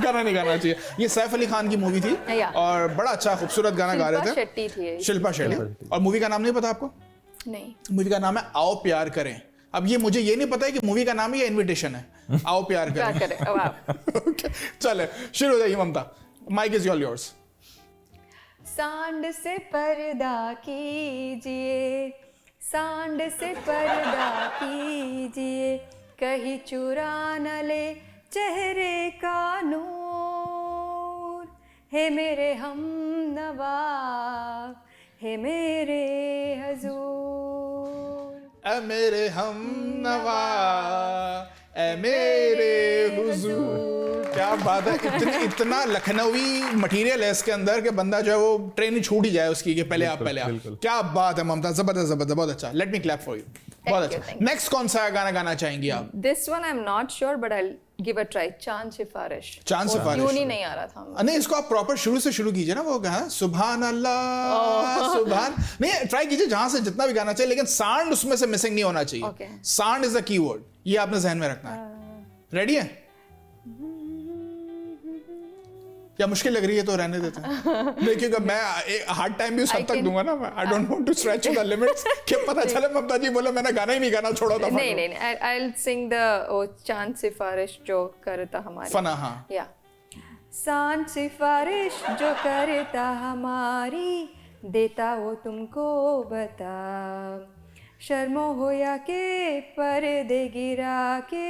गाना नहीं गाना चाहिए। ये सैफ अली खान की मूवी थी और बड़ा अच्छा खूबसूरत गाना गा रहे थे। शेट्टी थी। शिल्पा शेट्टी। और मूवी का नाम नहीं पता आपको? नहीं। मूवी का नाम है आओ प्यार करें। अब ये मुझे ये नहीं पता है कि मूवी का नाम ही या इनविटेशन है। आओ प्यार करें। Okay, चले शुरू हो जाइए ममता, माइक इज ऑल योर्स। सांड से पर्दा कीजिए, सांड से पर्दा कीजिए, कहीं चुरा न ले चेहरे का नूर, हे मेरे हम नवा, हे मेरे हजूर, ए मेरे हम नवा, ए मेरे हुजूर। क्या बात है। इतना लखनवी मटेरियल है इसके अंदर कि बंदा जो है वो ट्रेन ही छूट ही जाए उसकी कि पहले आप। क्या बात है ममता, जबरदस्त, बहुत अच्छा। Let me clap for you. बहुत अच्छा। नेक्स्ट कौन सा गाना गाना चाहेंगी आप? This one I am not sure but I give a try. चांद सिफारिश। चांद सिफारिश। ट्यून नहीं आ रहा था। नहीं, इसको आप प्रॉपर शुरू से शुरू कीजिए ना। वो कहा सुभान अल्लाह, सुभान नहीं, ट्राई कीजिए जहां से जितना भी गाना चाहिए, लेकिन साउंड उसमें से मिसिंग नहीं होना चाहिए। साउंड इज द कीवर्ड, ये आपने ज़हन में रखना है। रेडी है? क्या मुश्किल लग रही है तो रहने देते हैं। नहीं, क्योंकि मैं हार्ड टाइम भी उस हद तक दूंगा ना। I don't want to stretch the limits कि पता चले ममता जी बोले मैंने गाना ही नहीं गाना, छोड़ा था। नहीं, आई विल सिंग द चांद सिफारिश जो करता हमारी फना। हाँ, या चांद सिफारिश जो करता हमारी, देता वो तुमको बता, शर्मो हो या के पर्दे गिरा के,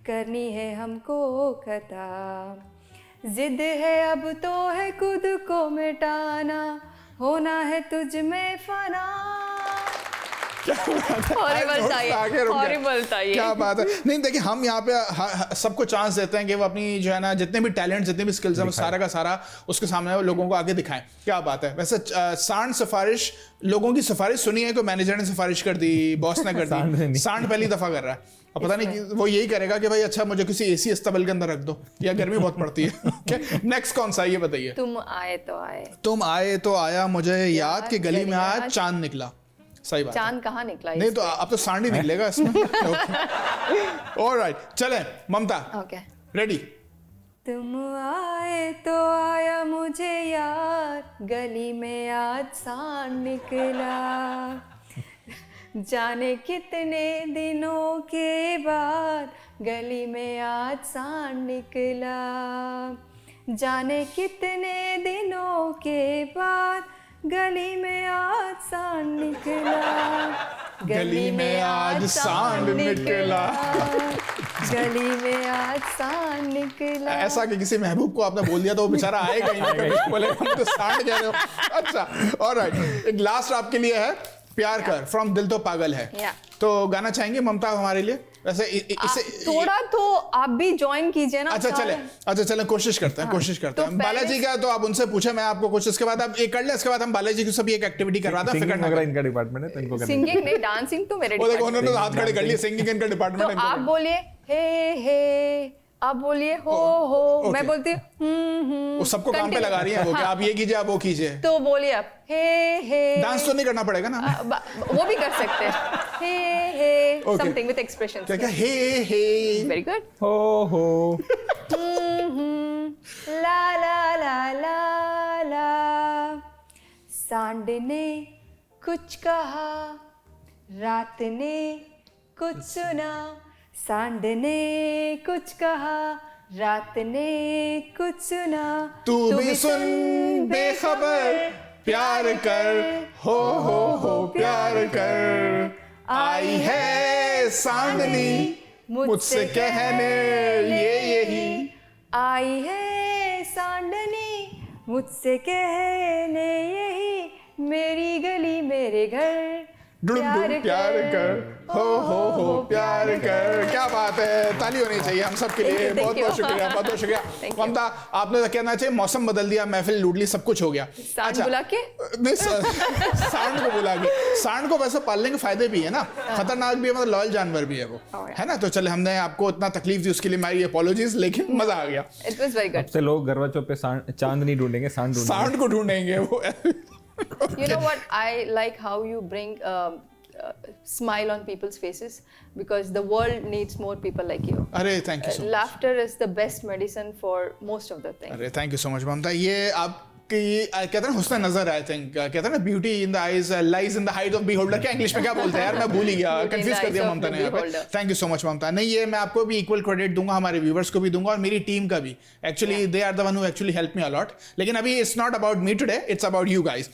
करनी है हमको खता, जिद है अब तो है खुद को मिटाना, होना है तुझ में फना। हॉरिबल था ये। क्या बात है। नहीं देखिए, हम यहाँ पे सबको चांस देते हैं कि वो अपनी जो है ना जितने भी टैलेंट, जितने भी स्किल्स हैं, वो सारा का सारा उसके सामने लोगों को आगे दिखाएं। क्या बात है। वैसे सांड सिफारिश, लोगों की सिफारिश सुनी है, कोई मैनेजर ने सिफारिश कर दी, बॉस ने कर दी, सांड पहली दफा कर रहा है। अब पता नहीं वो यही करेगा कि भाई अच्छा मुझे किसी एसी अस्तबल के अंदर रख दो, या गर्मी बहुत पड़ती है। नेक्स्ट कौन सा, ये बताइए। तुम आए तो आए। तुम आए तो आया मुझे याद कि गली में आज चांद निकला। सही बात। चांद कहाँ निकला? नहीं तो अब तो सांड ही निकलेगा इसमें। ऑलराइट, चलें ममता। Okay, ready. तुम आए तो आया मुझे यार, गली में आज सांड निकला, जाने कितने दिनों के बाद गली में आज सांड निकला, जाने कितने दिनों के बाद गली में आज सांड निकला, गली में आज सांड निकला, गली में आज सांड निकला। ऐसा कि किसी महबूब को आपने बोल दिया तो वो बेचारा आएगा ही नहीं, बोले हम तो सांड कह रहे हो। अच्छा, ऑलराइट, एक लास्ट आपके लिए है, प्यार कर फ्रॉम दिल तो पागल है। तो गाना चाहेंगे ममता हमारे लिए? वैसे इसे थोड़ा तो आप भी ज्वाइन कीजिए ना। अच्छा चले कोशिश करते हैं। तो बालाजी का तो आप उनसे पूछे, मैं आपको कुछ इसके बाद आप एक कर ले, इसके बाद हम बालाजी की सभी एक एक्टिविटी करवाते हैं। सिंगिंग अगर इनका डिपार्टमेंट है तो इनको सिंगिंग नहीं, डांसिंग तो मेरे डिपार्टमेंट। उन्होंने हाथ खड़े कर लिए, सिंगिंग इनका डिपार्टमेंट है। आप बोलिए हे हे आप बोलिए हो हो, मैं बोलती हूँ वो सबको काम पे लगा रही है वो कि आप ये कीजिए आप वो कीजिए। तो बोलिए आप हे हे। डांस तो नहीं करना पड़ेगा ना? वो भी कर सकते हैं, हे हे समथिंग विद एक्सप्रेशन। क्या क्या हे हे। Very good. हो ला ला ला ला ला, सांड ने कुछ कहा, रात ने कुछ सुना, सांड ने कुछ कहा, रात ने कुछ सुना, तू भी सुन बेखबर, प्यार कर हो प्यार कर, आई है सांडनी मुझसे कहने ये यही, आई है सांडनी मुझसे कहने यही, मेरी गली मेरे घर प्यार कर हो प्यार कर। क्या बात है, ताली होनी चाहिए हम सब के लिए। बहुत बहुत शुक्रिया, बहुत बहुत शुक्रिया ममता। आपने तो कहना चाहिए मौसम बदल दिया, महफिल लूट ली, सब कुछ हो गया। सांड बुला के नहीं सांड को बुला के। सांड को वैसे पालने के फायदे भी है ना, खतरनाक भी है, मतलब लॉयल जानवर भी है वो, है ना। तो चले, हमने आपको इतना तकलीफ दी उसके लिए मेरी अपॉलॉजीज, लेकिन मजा आ गया। It was very good. अब से लोग गरवा चौक पे चांद नहीं ढूंढेंगे, सांड को ढूंढेंगे वो। You know what? I like how you bring smile on people's faces, because the world needs more people like you. अरे thank you so much. Laughter is the best medicine for most of the things. अरे थैंक यू सो मच ममता। ये आपकी कहते हैं ना हुस्न नजर, आई थिंक कहते हैं ना beauty in the eyes lies in the height of beholder. क्या इंग्लिश में क्या बोलते हैं यार, मैं भूल ही गया, कंफ्यूज कर दिया ममता ने यहाँ पे। थैंक यू सो मच ममता। नहीं, ये मैं आपको भी इक्वल क्रेडिट दूंगा, हमारे व्यूवर्स को भी दूंगा और मेरी टीम का भी। Actually they are the one who actually help me a lot. लेकिन अभी it's not about me today, it's about you guys.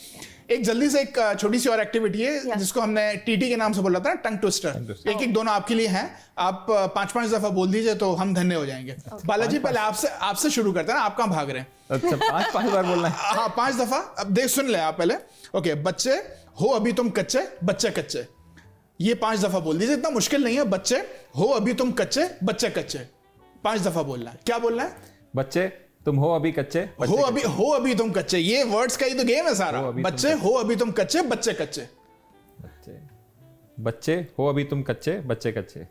एक जल्दी से एक छोटी सी और एक्टिविटी है जिसको हमने टीटी के नाम से बोला था, टंग ट्विस्टर। एक एक दोनों आपके लिए हैं, आप 5-5 दफा बोल दीजिए तो हम धन्य हो जाएंगे। बालाजी पहले आपसे शुरू करते हैं ना, आप कहाँ भाग रहे हैं? अच्छा 5 बार बोलना है? हाँ 5 दफा। अब देख सुन ले आप पहले। ओके, बच्चे हो अभी तुम कच्चे, बच्चे कच्चे, ये 5 दफा बोल दीजिए, इतना मुश्किल नहीं है। बच्चे हो अभी तुम कच्चे, बच्चे कच्चे, 5 दफा बोलना है। क्या बोलना है? बच्चे तुम हो अभी कच्चे, हो अभी तुम कच्चे। ये वर्ड्स का ही तो गेम है सारा। बच्चे हो अभी तुम कच्चे, बच्चे कच्चे। बच्चे हो अभी तुम कच्चे, बच्चे कच्चे।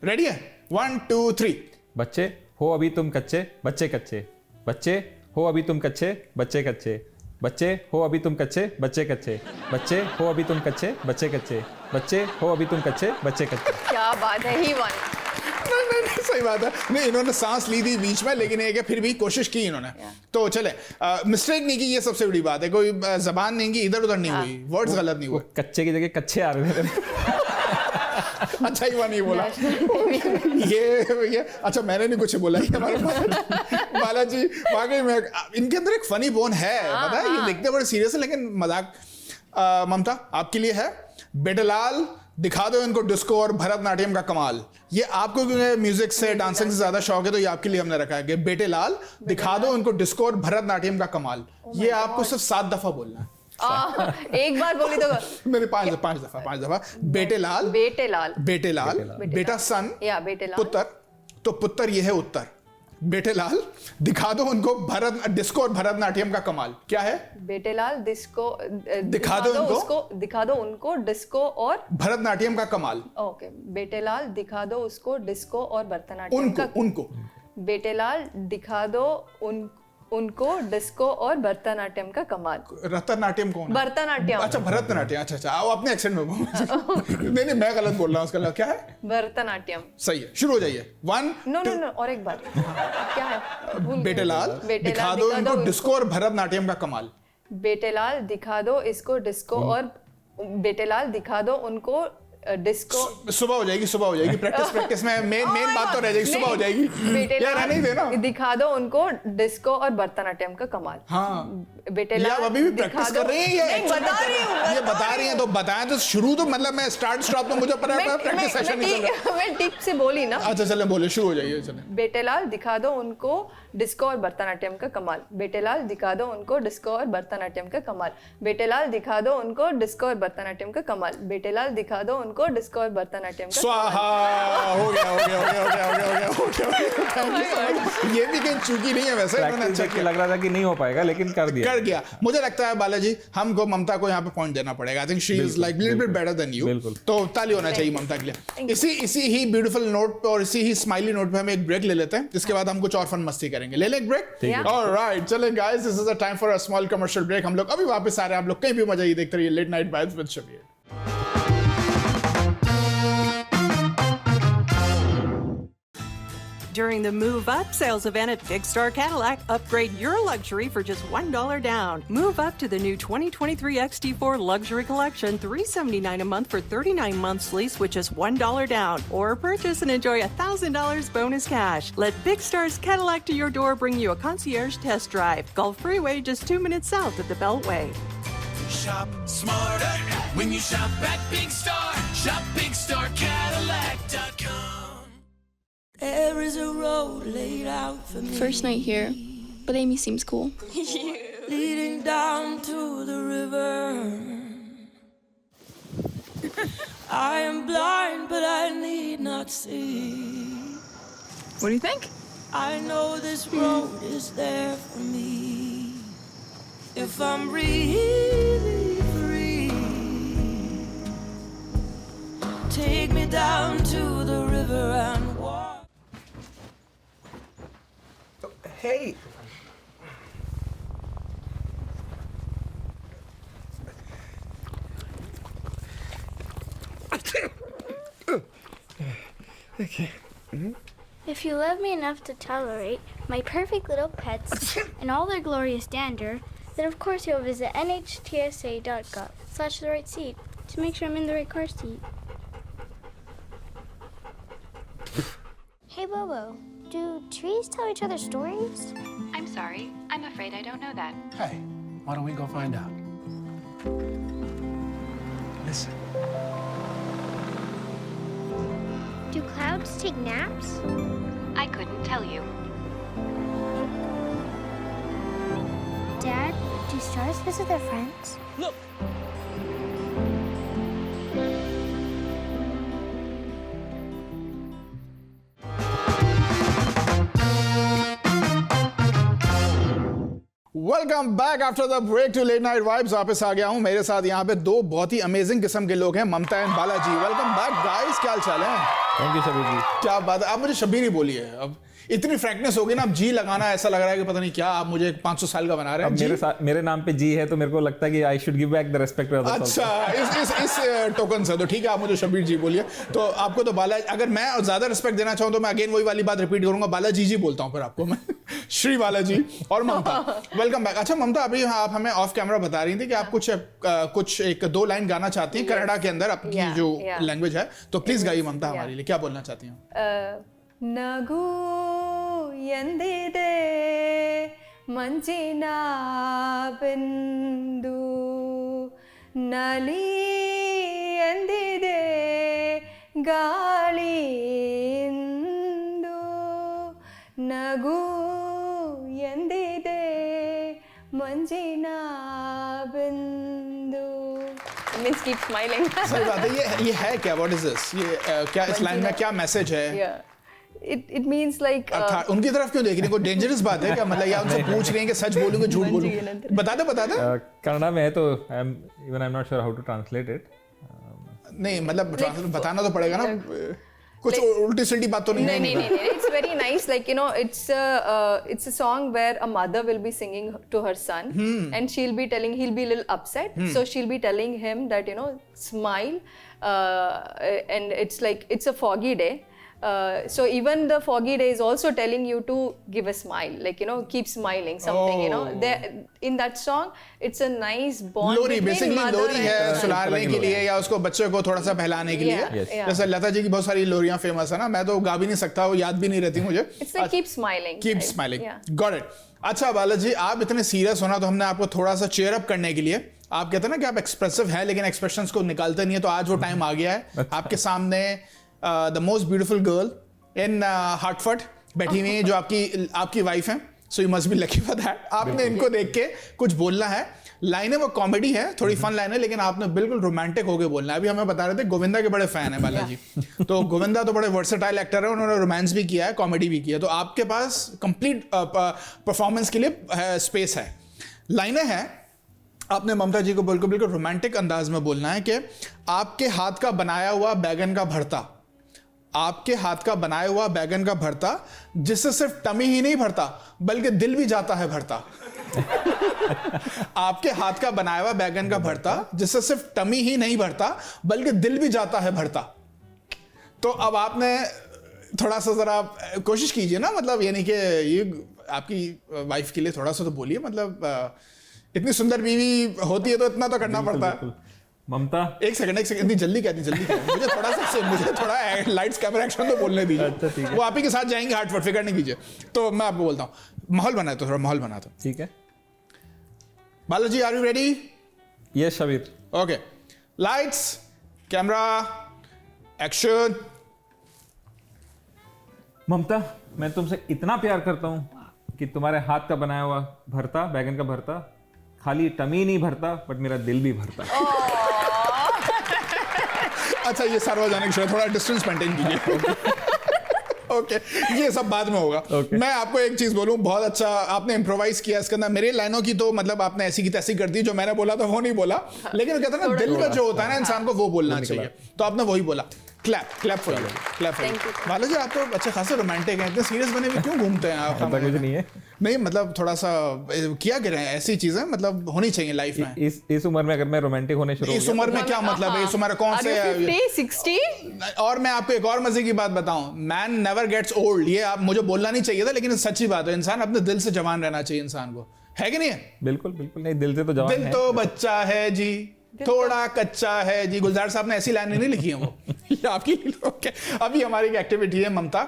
रेडी है? 1 2 3। बच्चे हो अभी तुम कच्चे, बच्चे कच्चे, बच्चे हो अभी तुम कच्चे, बच्चे कच्चे, बच्चे हो अभी तुम कच्चे, बच्चे कच्चे, बच्चे हो अभी तुम कच्चे, बच्चे कच्चे, बच्चे हो अभी तुम कच्चे, बच्चे कच्चे। क्या बात है, ही वन। नहीं, सही बात है। नहीं, इन्होंने सांस ली थी बीच में, लेकिन एक है फिर भी कोशिश की इन्होंने। तो चले, मिस्टेक नहीं की, ये सबसे बड़ी बात है। कोई जबान नहीं की, इधर उधर नहीं हुई, वर्ड्स गलत नहीं हुए। कच्चे की जगह कच्चे आ रहे थे। अच्छा ही नहीं बोला ये अच्छा मैंने नहीं कुछ बोला। ये हमारे बालाजी वाकई में इनके अंदर एक फनी बोन है, पता है। ये दिखते बड़े सीरियस है लेकिन मजाक। ममता आपके लिए है, बेटलाल दिखा दो इनको डिस्को और भरतनाट्यम का कमाल। ये आपको क्योंकि म्यूजिक से डांसिंग से ज्यादा शौक है तो ये आपके लिए हमने रखा है कि बेटेलाल दिखा दो इनको डिस्को और भरतनाट्यम का कमाल। ये आपको सिर्फ 7 दफा बोलना है। एक बार बोली तो मेरे 5 दफा। बेटेलाल बेटा सन, पुत्र, तो पुत्र ये है उत्तर। बेटेलाल दिखा दो उनको डिस्को और भरतनाट्यम का कमाल। क्या है? बेटेलाल डिस्को दिखा दो उनको डिस्को और भरतनाट्यम का कमाल। ओके, बेटेलाल दिखा दो उसको डिस्को और भरतनाट्यम का उनको बेटेलाल दिखा दो उनको डिस्को और भरतनाट्यम का कमाल। भरतनाट्यम कौन है? भरतनाट्यम। अच्छा भरतनाट्यम, अच्छा आओ अपने एक्सेंट में बोलो। नहीं मैं गलत बोल रहा हूँ, उसका क्या है? भरतनाट्यम। सही है, शुरू हो जाइए। 1 नो और एक बार क्या है? बेटेलाल दिखा दो इनको डिस्को और भरतनाट्यम का कमाल। बेटेलाल दिखा दो इसको डिस्को और बेटेलाल दिखा दो उनको डिस्को। सुबह हो जाएगी प्रैक्टिस में मेन बात तो रह जाएगी, सुबह हो जाएगी। बेटेलाल नहीं देना, दिखा दो उनको डिस्को और भरतनाट्यम का कमाल। हाँ बेटेलाल अभी भी प्रैक्टिस कर रही है। ये बता रही है तो बताएं तो शुरू तो मतलब मैं स्टार्ट स्टॉप तो मुझे प्रैक्टिस सेशन नहीं चल रहा। मैं टिप से बोली ना। अच्छा चले बोले, शुरू हो जाइए चले। बेटेलाल दिखा दो उनको डिस्को और भरतनाट्यम का कमाल। बेटेलाल दिखा दो उनको डिस्को और भरतनाट्यम का कमाल। बेटेलाल दिखा दो उनको डिस्को और भरतनाट्यम का कमाल। बेटेलाल दिखा दो को डिस्को और भरतनाट्यम का स्वाहा हो गया ये भी कहीं चूकी नहीं है वैसे इन्होंने प्रैक्टिस अच्छा देख के किया लग रहा था कि नहीं हो पाएगा, लेकिन कर दिया। कर गया। मुझे लगता है बालाजी हमको ममता को यहाँ पे पॉइंट देना पड़ेगा। I think she is like little bit better than you, बिल्कुल। तो ताली होना चाहिए ममता के लिए। इसी ही ब्यूटीफुल नोट पे और इसी ही स्माइली नोट पे हम एक ब्रेक ले लेते हैं, जिसके बाद हम कुछ और फन मस्ती करेंगे। ले लें एक ब्रेक? ऑलराइट, चलें guys, this is the time for a small commercial break. हम लोग अभी वापस आ रहे हैं, आप लोग कहीं भी मजा ही देखते रहिए late night vibes with Shabir. During the Move Up sales event at Big Star Cadillac, upgrade your luxury for just $1 down. Move up to the new 2023 XT4 Luxury Collection, $379 a month for 39 months lease with just $1 down. Or purchase and enjoy $1,000 bonus cash. Let Big Star's Cadillac to your door bring you a concierge test drive. Gulf Freeway, just 2 minutes south of the Beltway. Shop smarter when you shop at Big Star. Shop BigStarCadillac.com. There is a road laid out for me. First night here, but Amy seems cool. Leading down to the river. I am blind, but I need not see. What do you think? I know this road is there for me. If I'm really free, take me down to the river and walk. Hey. If you love me enough to tolerate my perfect little pets and all their glorious dander, then of course you'll visit nhtsa.gov/the right seat to make sure I'm in the right car seat. Hey Bobo, do trees tell each other stories? I'm sorry. I'm afraid I don't know that. Hey, why don't we go find out? Listen. Do clouds take naps? I couldn't tell you. Dad, do stars visit their friends? Look! Welcome back after the break to late night vibes. वापस आ गया हूं। मेरे साथ यहाँ पे दो बहुत ही अमेजिंग किस्म के लोग हैं, Mamta and Balaji. Welcome back guys, क्या हाल चाल है? Thank you Shabir ji. क्या बात है, आप मुझे शबीर ही बोलिए। अब इतनी फ्रैंकनेस हो गई ना, अब जी लगाना ऐसा लग रहा है कि पता नहीं क्या आप मुझे 500 साल का बना रहे हैं। अब मेरे नाम पे जी है तो मेरे को लगता है कि I should give back the respect to others. अच्छा, इस टोकन से तो ठीक है, आप मुझे शबीर जी बोलिए। तो आपको तो बाला, अगर मैं और ज्यादा रिस्पेक्ट देना चाहूँ तो मैं अगेन वही वाली बात रिपीट करूंगा, बालाजी जी बोलता हूँ फिर आपको मैं। श्री बालाजी और ममता, वेलकम बैक। अच्छा ममता, अभी आप हमें ऑफ कैमरा बता रही थी कि आप कुछ एक दो लाइन गाना चाहती हैं कन्नड़ा के अंदर, आपकी जो लैंग्वेज है, तो प्लीज गाइए ममता हमारे लिए, क्या बोलना चाहती हैं? ನಗು ಎಂದಿದೆ ಮಂಜಿನ ಬಿಂದು, ನಲಿ ಎಂದಿದೆ ಗಾಳಿಯಿಂದು, ನಗು ಎಂದಿದೆ ಮಂಜಿನ बिंदु। Means keep smiling. सही बात है। ये है क्या? What is this? ये क्या इस लाइन में क्या मैसेज है? It means like उनकी तरफ क्यों देख रही हैं? कोई डेंजरस बात है क्या? मतलब या उनसे पूछ रही हैं कि सच बोलूं कि झूठ बोलूं? बता दे कन्नड़ा में है तो I am not sure how to translate it. नहीं मतलब बताना तो पड़ेगा ना, कुछ उल्टी सीधी बात तो नहीं है? नहीं, it's very nice, like you know, it's a song where a mother will be singing to her son, and he'll be a little upset, so she'll be telling him that, you know, smile, and it's like it's a foggy day. So even the foggy day is also telling you to give a smile, like, you know, keep smiling, something, you know. In that song, it's a nice bond lorry, between basically mother लोरी है सुलाने के लिए या उसको बच्चे को थोड़ा सा बहलाने के लिए। जैसे लता जी की बहुत सारी लोरियां फेमस है ना, मैं तो गा भी नहीं सकता, वो याद भी नहीं रहती मुझे। It's like keep smiling. Keep smiling. Got it. अच्छा बालाजी, आप इतने सीरियस होना तो हमने आपको थोड़ा सा चेयर अप करने के लिए, आप कहते हैं ना कि आप एक्सप्रेसिव हैं लेकिन एक्सप्रेशंस को निकालते नहीं है, तो आज वो टाइम आ गया है। आपके सामने the most beautiful girl in Hartford बैठी हुई है, जो आपकी वाइफ है, so you must be lucky for that. आपने इनको देख के कुछ बोलना है, लाइनें वो कॉमेडी है, थोड़ी फन लाइन है, लेकिन आपने बिल्कुल रोमांटिक होके बोलना है। अभी हमें बता रहे थे गोविंदा के बड़े फैन है बालाजी, तो गोविंदा तो बड़े वर्सेटाइल एक्टर है, उन्होंने रोमांस भी किया है, कॉमेडी भी किया है, तो आपके पास कंप्लीट परफॉर्मेंस के लिए स्पेस है। लाइनें हैं, आपने ममता जी को बिल्कुल बिल्कुल रोमांटिक अंदाज में बोलना है कि आपके हाथ का बनाया हुआ बैगन का भरता, आपके हाथ का बनाया हुआ बैगन का भरता, जिससे सिर्फ टमी ही नहीं भरता बल्कि दिल भी जाता है भरता। आपके हाथ का बनाया हुआ बैगन का भरता, जिससे सिर्फ टमी ही नहीं भरता बल्कि दिल भी जाता है भरता। तो अब आपने थोड़ा सा जरा कोशिश कीजिए ना, मतलब ये नहीं कि ये आपकी वाइफ के लिए थोड़ा सा तो बोलिए, मतलब इतनी सुंदर बीवी होती है तो इतना तो करना पड़ता है। ममता, एक सेकंड इतनी जल्दी कहती जल्दी मुझे थोड़ा लाइट्स कैमरा एक्शन तो बोलने दीजिए। अच्छा, ठीक है। वो आप ही के साथ जाएंगे, हार्ट फट फिकर नहीं कीजिए। तो मैं आपको बोलता हूँ, माहौल बनाए तो थोड़ा माहौल बना दो। ठीक है। Balaji, are you ready? Yes Shabir. Okay, lights camera action. Mamta, मैं तुमसे इतना प्यार करता हूँ कि तुम्हारे हाथ का बनाया हुआ भरता, बैगन का भरता, खाली टमी नहीं भरता बट मेरा दिल भी भरता। अच्छा, ये सार्वजनिक शो है, थोड़ा डिस्टेंस मेंटेन कीजिए। ओके, ये सब बाद में होगा। मैं आपको एक चीज बोलूं, बहुत अच्छा आपने इम्प्रोवाइज किया इसके अंदर। मेरे लाइनों की तो मतलब आपने ऐसी की तैसी कर दी, जो मैंने बोला था वो नहीं बोला, लेकिन कहते हैं ना दिल में जो होता है ना इंसान को, वो बोलना चाहिए, तो आपने वही बोला। Clap for you, clap for you. Balaji, आप तो अच्छे खासे रोमांटिक हैं, इतने सीरियस बने हुए क्यों घूमते हैं आप? ऐसा कुछ नहीं है। नहीं, मतलब थोड़ा सा किया करें, ऐसी चीजें मतलब होनी चाहिए लाइफ में। इस उम्र में अगर मैं रोमांटिक होने शुरू हो इस उम्र में क्या मतलब है? इस उम्र कौन से 50, 60? और मैं आपको एक और मजे की बात बताऊं, मैन नेवर गेट्स ओल्ड। ये आप मुझे बोलना नहीं चाहिए था, लेकिन सच्ची बात है, इंसान अपने दिल से जवान रहना चाहिए इंसान को, है कि नहीं है? बिल्कुल बिल्कुल नहीं, दिल से तो जवान है। दिल तो बच्चा है जी, थोड़ा कच्चा है जी। गुलजार साहब ने ऐसी लाइन नहीं लिखी है वो। ये आपकी ओके। अभी हमारी एक एक्टिविटी है ममता,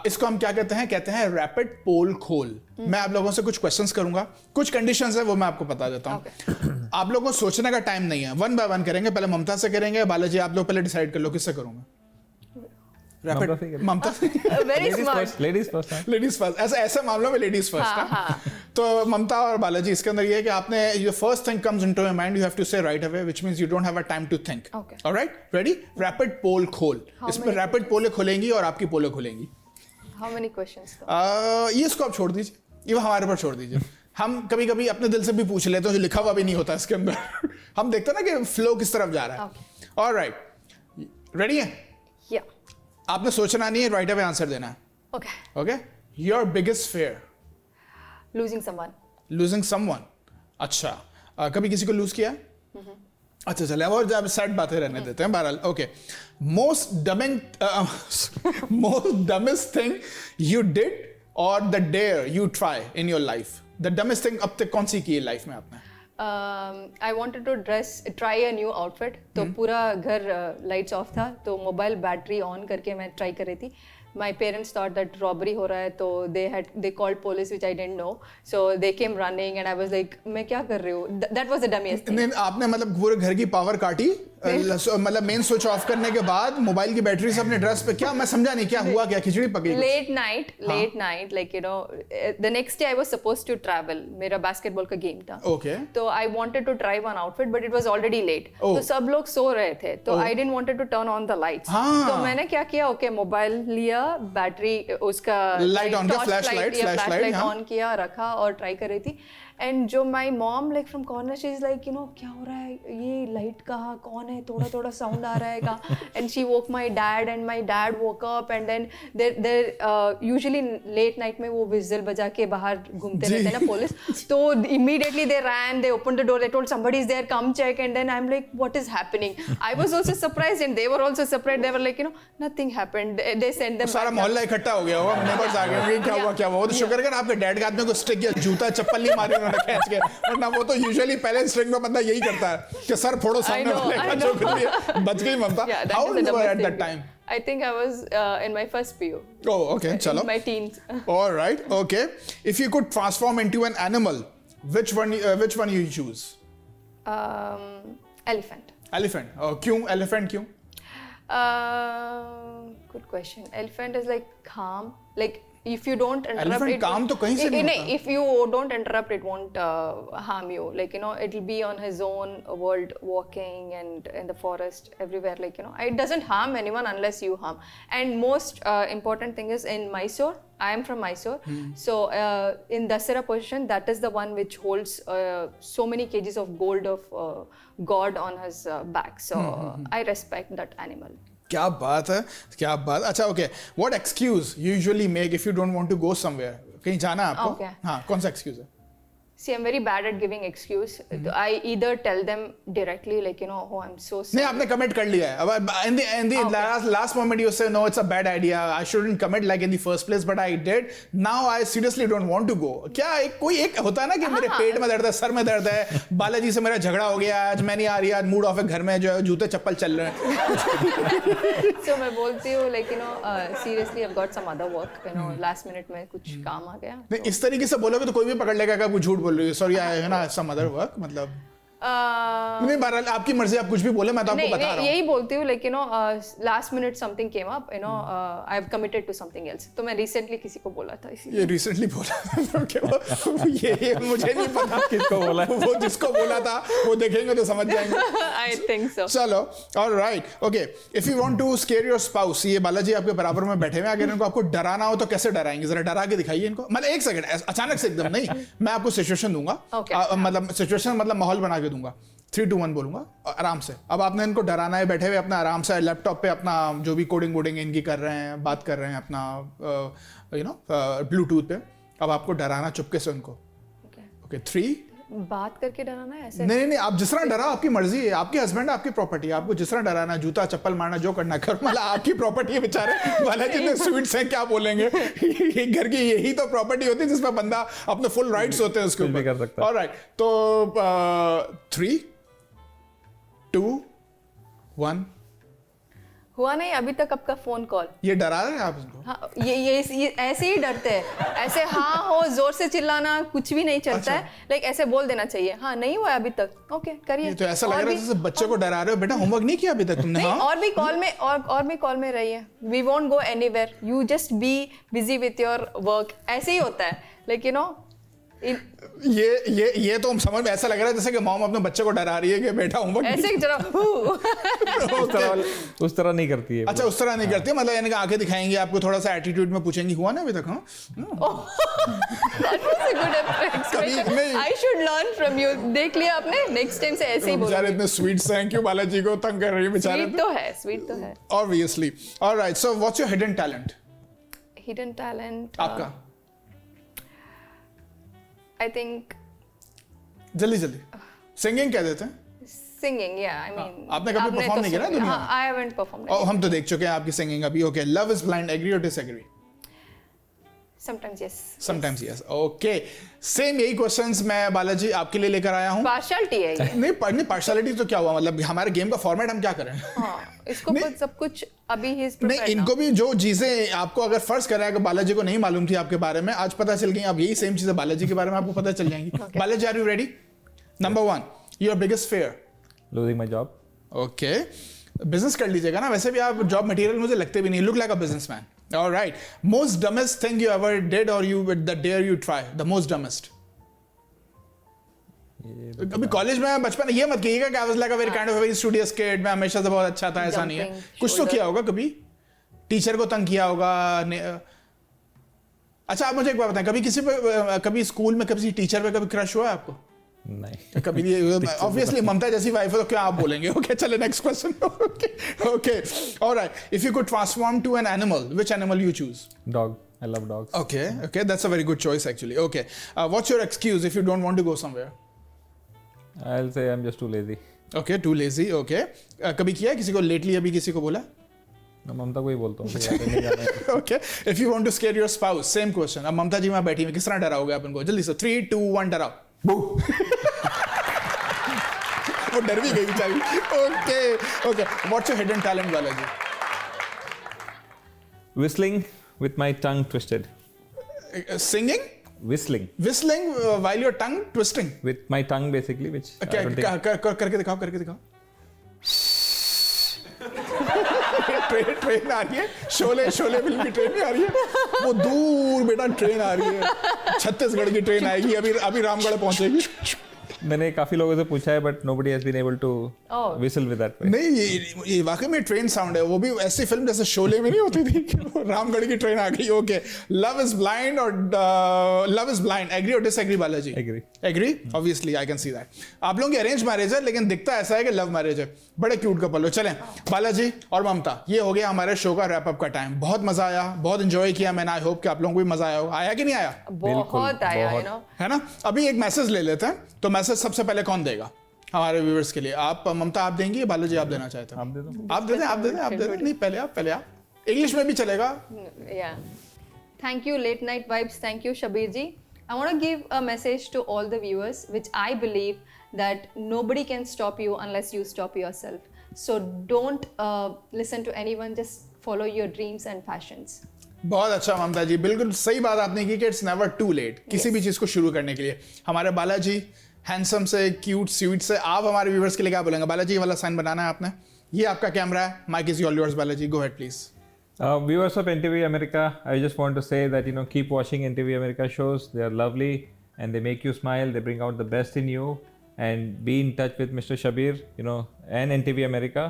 इसको हम क्या कहते हैं? कहते हैं रैपिड पोल खोल। मैं आप लोगों से कुछ क्वेश्चंस करूंगा, कुछ कंडीशंस है वो मैं आपको बता देता हूं। आप लोगों को सोचने का टाइम नहीं है, 1 बाय 1 करेंगे। पहले ममता से करेंगे। बालाजी, आप लोग पहले डिसाइड कर लो किससे करूंगा। Rapid Mamta. Very smart. Ladies first. Ladies first, ऐसे मामलों में लेडीज फर्स्ट। तो ममता और बालाजी, इसके अंदर ये है कि आपने your first thing comes into your mind, you have to say right away, which means you don't have a time to think. Okay. All right, ready? Rapid poll खोल। इसमें रैपिड पोले खुलेंगी और आपकी पोले खुलेंगी। How many questions? ये इसको आप छोड़ दीजिए, ये हमारे पर छोड़ दीजिए। हम कभी कभी अपने दिल से भी पूछ लेते हैं, जो लिखा हुआ भी नहीं होता इसके अंदर। हम देखते हैं ना कि फ्लो किस तरफ जा रहा है। All right, ready है? Yeah. आपने सोचना नहीं है, राइट अवे आंसर देना है। Okay. Okay? Your biggest fear? Losing someone. Losing someone. अच्छा, कभी किसी को लूज किया? अच्छा, चले और जब सैड बातें रहने देते हैं। बहरहाल, okay. Most dumbest thing you did और the dare you try in your life. The dumbest thing अब तक कौन सी की है लाइफ में आपने? I wanted to try a new outfit. तो पूरा घर लाइट्स ऑफ था, तो मोबाइल बैटरी ऑन करके मैं ट्राई कर रही थी। My parents thought that robbery हो रहा है, तो they called police, which I didn't know. So they came running and I was like, मैं क्या कर रही हूँ? That was the dummiest thing. नहीं, आपने मतलब पूरे घर की पावर काटी, मतलब मेन स्विच ऑफ करने के बाद मोबाइल की बैटरी से अपने ड्रेस पे, क्या मैं समझा नहीं, क्या हुआ, क्या खिचड़ी पकी? Late night, like you know, the next day I was supposed to travel. मेरा बास्केटबॉल का गेम था। Okay. तो I wanted to try one outfit, but it was already late. तो सब लोग सो रहे थे, तो I didn't wanted to turn on the lights. तो मैंने क्या किया? Okay, मोबाइल लिया, बैटरी उसका लाइट ऑन किया, फ्लैशलाइट ऑन किया, रखा और ट्राई कर रही थी। एंड जो my mom like from corner she is like, you no, क्या हो रहा है, ये लाइट कहाँ, कौन है, थोड़ा थोड़ा साउंड आ रहा है कहाँ? And she woke my dad and my dad woke up and then there usually late night में वो विजल बजा के बाहर घूमते रहते हैं ना पुलिस, तो immediately they ran, they open the door, they told somebody is there, come check, and then I am like what is happening? I was also surprised and they were also surprised, they were like, you know, nothing happened, they send them. सारा मोहल्ला इकट्ठा हो गया होगा, नेबर्स आ गए, क्या हुआ? तो शुक्र कर आपके डैड के हाथ में कोई स्टिक या जूता चप्पल नहीं मारी उन्होंने खींच के, वरना वो तो यूजुअली पहले स्ट्रिंग में बंदा यही करता है कि सर फोड़ो सामने वाले का, जो कुछ भी बच गई Mamta. How old you were at that time? I think I was in my first PU. Oh, okay, chalo. In my teens. All right, okay. If you could transform into an animal, which one you choose? Elephant. Elephant. क्यों elephant? क्यों? Good question. Elephant is like calm. Like if you don't interrupt Elephant it काम तो कहीं से नहीं होता. if you don't interrupt it won't harm you, like you know it'll be on his own world walking and in the forest everywhere, like you know it doesn't harm anyone unless you harm. And most important thing is in Mysore, I am from Mysore, so in Dasara position, that is the one which holds so many kgs of gold of god on his back, so I respect that animal. क्या बात है, क्या बात. अच्छा, okay, what excuse you usually make if you don't want to go somewhere? कहीं जाना है आपको? Okay. हाँ, कौन सा excuse है? See, I'm very bad at giving excuse. I either tell them directly, like you know, oh, I'm so sorry. नहीं, आपने commit कर लिया है. अब in the last moment you say no, it's a bad idea. I shouldn't commit like in the first place, but I did. Now I seriously don't want to go. क्या कोई एक होता है ना कि मेरे पेट में दर्द है, सर में दर्द है, बालाजी से मेरा झगड़ा हो गया, आज मैं नहीं आ रही, आज मूड ऑफ है, घर में जो है जूते चप्पल चल रहे हैं. So मैं बोलती हूँ, like you know, seriously I've got some other work. You know, last minute में कुछ काम आ गया. नहीं, इस तरीके से बोलोगे तो कोई भी पकड़ लेगा कि आप झूठ बोल रही हो. Sorry, I have some other work, मतलब नहीं, बहरहाल आपकी मर्जी, आप कुछ भी बोले, मैं तो आपको बता रहा हूँ. यही बोलती हूँ, like you know, last minute something came up, you know, I've committed to something else. तो मैं recently किसी को बोला था इसीलिए. ये recently बोला था क्या? ये मुझे नहीं पता किसको बोला. वो जिसको बोला था वो देखेंगे तो समझ जाएंगे. I think so. चलो, all right, okay. If you want to scare your spouse, ये बालाजी आपके बराबर में बैठे हुए, अगर इनको आपको डराना हो तो कैसे डराएंगे? जरा डरा के दिखाइए इनको. मतलब एक सेकंड, अचानक से एकदम नहीं, मैं आपको सिचुएशन दूंगा. मतलब सिचुएशन मतलब माहौल बना के दूंगा. 3, 2, 1 बोलूंगा आराम से. अब आपने इनको डराना है, बैठे हुए अपना आराम से लैपटॉप पे अपना जो भी कोडिंग वोडिंग इनकी कर रहे हैं, बात कर रहे हैं अपना यू नो ब्लूटूथ पे. अब आपको डराना चुपके से उनको. ओके 3. बात करके डराना है ऐसे? नहीं, आप जिस तरह डरा, आपकी मर्जी है, आपके हस्बैंड आपकी प्रॉपर्टी, आपको जिस तरह डराना, जूता चप्पल मारना, जो करना कर, मतलब आपकी प्रॉपर्टी है. बेचारे बालाजी ने स्वीट्स हैं, क्या बोलेंगे. घर की यही तो प्रॉपर्टी होती है जिसमें बंदा अपने फुल राइट्स होते हैं उसके ऊपर. ऑलराइट, तो 3, 2, 1. हुआ नहीं अभी तक आपका फोन कॉल. ये डरा रहे हैं आप इसको? हाँ, ये ऐसे ही डरते हैं. ऐसे हाँ हो, जोर से चिल्लाना कुछ भी नहीं चलता है. लाइक ऐसे बोल देना चाहिए, हाँ नहीं हुआ अभी तक, ओके करिए. तो ऐसा लग रहा है जैसे बच्चे को डरा रहे हो. बेटा होमवर्क नहीं किया अभी तक तुमने? नहीं, और भी कॉल में रहिए. We won't go anywhere, you just be busy with your work. ऐसे ही होता है, लाइक यू नो. ये तो हम समझ में ऐसा लग रहा है जैसे कि मॉम अपने बच्चे को डरा रही है कि बेटा होमवर्क ऐसे जरा उस तरह नहीं करती है. अच्छा, उस तरह नहीं करती है, मतलब यानी कि आंखें दिखाएंगी आपको, थोड़ा सा एटीट्यूड में पूछेंगी हुआ ना अभी तक? हाँ, that was a good expression. I should learn from you. देख लिया आपने, नेक्स्ट टाइम से ऐसे ही बोलो. बेचारे इतने स्वीट हैं, क्यों बालाजी को तंग कर रही है बेचारे. स्वीट तो है obviously. Alright, so what's your hidden talent? Hidden talent आपका? I think जल्दी सिंगिंग कह देते हैं. सिंगिंग, या आई मीन आपने कभी परफॉर्म नहीं किया ना दुनिया में? I haven't performed. हम तो देख चुके हैं आपकी सिंगिंग अभी. Okay, love is blind, agree और disagree? Sometimes yes. Sometimes yes. Okay. Same यही क्वेश्चंस मैं बालाजी आपके लिए लेकर आया हूँ. पार्शियलिटी है ये. नहीं, पार्शियलिटी तो क्या हुआ, मतलब हमारे गेम का फॉर्मेट हम क्या करें? हाँ, इसको सब कुछ अभी ही नहीं, इनको भी जो चीजें आपको अगर फर्ज करें अगर बालाजी को नहीं मालूम थी आपके बारे में, आज पता चल गई. अब यही सेम चीजें बालाजी के बारे में आपको पता चल जाएंगी. Balaji, are you ready? Number 1, your biggest fear? Losing my job. Okay, business कर लीजिएगा ना, वैसे भी आप जॉब मटेरियल मुझे लगते भी नहीं. Look like a businessman. All right. Most dumbest thing you ever did or the dare you try? The most dumbest. अभी कॉलेज में बचपन ये मत कहिएगा कि I was like a very kind of a very studious kid. मैं हमेशा से बहुत अच्छा था, ऐसा नहीं है. कुछ तो किया होगा कभी. टीचर को तंग किया होगा. अच्छा, आप मुझे एक बात बताएं, कभी स्कूल में कभी टीचर पे कभी क्रश हुआ है आपको? नहीं. कभी ऑब्वियसली ममता जैसी वाइफ है तो क्या आप बोलेंगे. ओके, चले next question. Okay, alright. If you could transform to an animal, which animal you choose? Dog. I love dogs. Okay, that's a very good choice actually. Okay, what's your excuse if you don't want to go somewhere? I'll say I'm just too lazy. Okay, too lazy. Okay, कभी किया किसी को लेटली अभी किसी को बोला? मैं ममता को ही बोलता हूँ. Okay, if you want to scare your spouse, same question. अब ममता जी वहाँ बैठी हैं, किस तरह डराओगे आप उनको? जल्दी से 3, 2, 1 डराओ. वो डर भी गई बेचारी. Okay, what's your hidden talent, Balaji? Whistling with my tongue twisted. Singing? Whistling. While your tongue twisting? With my tongue basically, which करके दिखाओ. ट्रेन आ रही है, शोले फिल्म की ट्रेन नहीं आ रही है, वो दूर बेटा ट्रेन आ रही है, छत्तीसगढ़ की ट्रेन आएगी, अभी रामगढ़ पहुंचेगी। मैंने काफी लोगों से पूछा है but nobody has been able to whistle with that way. नहीं, ये वाकई में ट्रेन साउंड है, वो भी ऐसी फिल्म जैसे शोले में नहीं होती थी कि वो रामगढ़ की ट्रेन आ गई। ओके, लव इज ब्लाइंड और लव इज ब्लाइंड, एग्री और disagree Balaji? Agree, obviously I can see that. आप लोगों की अरेंज मैरिज है लेकिन दिखता ऐसा है कि लव मैरिज है, बड़े क्यूट कपल हो। चलें बालाजी और ममता, ये हो गया हमारे शो का रैप अप का टाइम। बहुत मजा आया, बहुत एंजॉय किया मैंने, आई होप कि आप लोगों को भी मजा आया हो। आया कि नहीं आया? बहुत आया, you know. है ना। अभी एक मैसेज ले लेते हैं, तो मैसेज सबसे पहले कौन देगा हमारे व्यूअर्स के लिए? आप ममता आप देंगी, बालाजी आप देना चाहते हैं? आप दे दो। आप दे दें। नहीं, पहले आप इंग्लिश में भी चलेगा। Yeah. Thank you, Late Night Vibes. Thank you, Shabir ji. I want to give a message to all the viewers, which I believe that nobody can stop you unless you stop yourself. So don't listen to anyone. Just follow your dreams and passions. बहुत अच्छा ममता जी, बिल्कुल सही बात आपने की कि इट्स नेवर टू लेट किसी भी चीज को शुरू करने के लिए। हमारे बालाजी हैंडसम से, क्यूट स्वीट से, आप हमारे व्यूअर्स के लिए क्या बोलेंगे? बालाजी ये वाला साइन बनाना है आपने, ये आपका कैमरा है, mic is all yours Balaji, go ahead please. Viewers of NTV America, I just want to say that keep watching NTV America shows. They are lovely and they make you smile. They bring out the best in you. And be in touch with Mr. Shabir, and NTV America.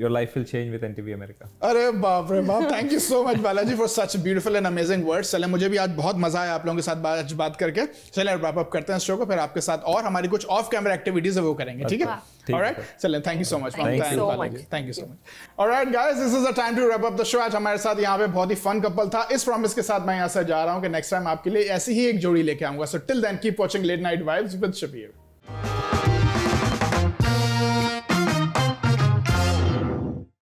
Your life will change with NTV America. अरे बाप रे बाप, thank you so much Balaji for such beautiful and amazing words. चले, मुझे भी आज बहुत मजा आया आप लोगों के साथ बात करके। चले रैप अप करते हैं शो को, फिर आपके साथ और हमारी कुछ ऑफ कैमरा एक्टिविटीज है वो करेंगे, ठीक है? ऑलराइट, चलें, thank you so much Mamata and Balaji, thank you so much. Alright guys, this is the time to wrap up the show. आज हमारे साथ यहाँ पे बहुत ही फन कपल था, इस प्रॉमिस के साथ मैं यहाँ से जा रहा हूँ कि नेक्स्ट टाइम आपके लिए ऐसी ही एक जोड़ी लेके आऊंगा। So till then keep watching late night vibes with Shabir.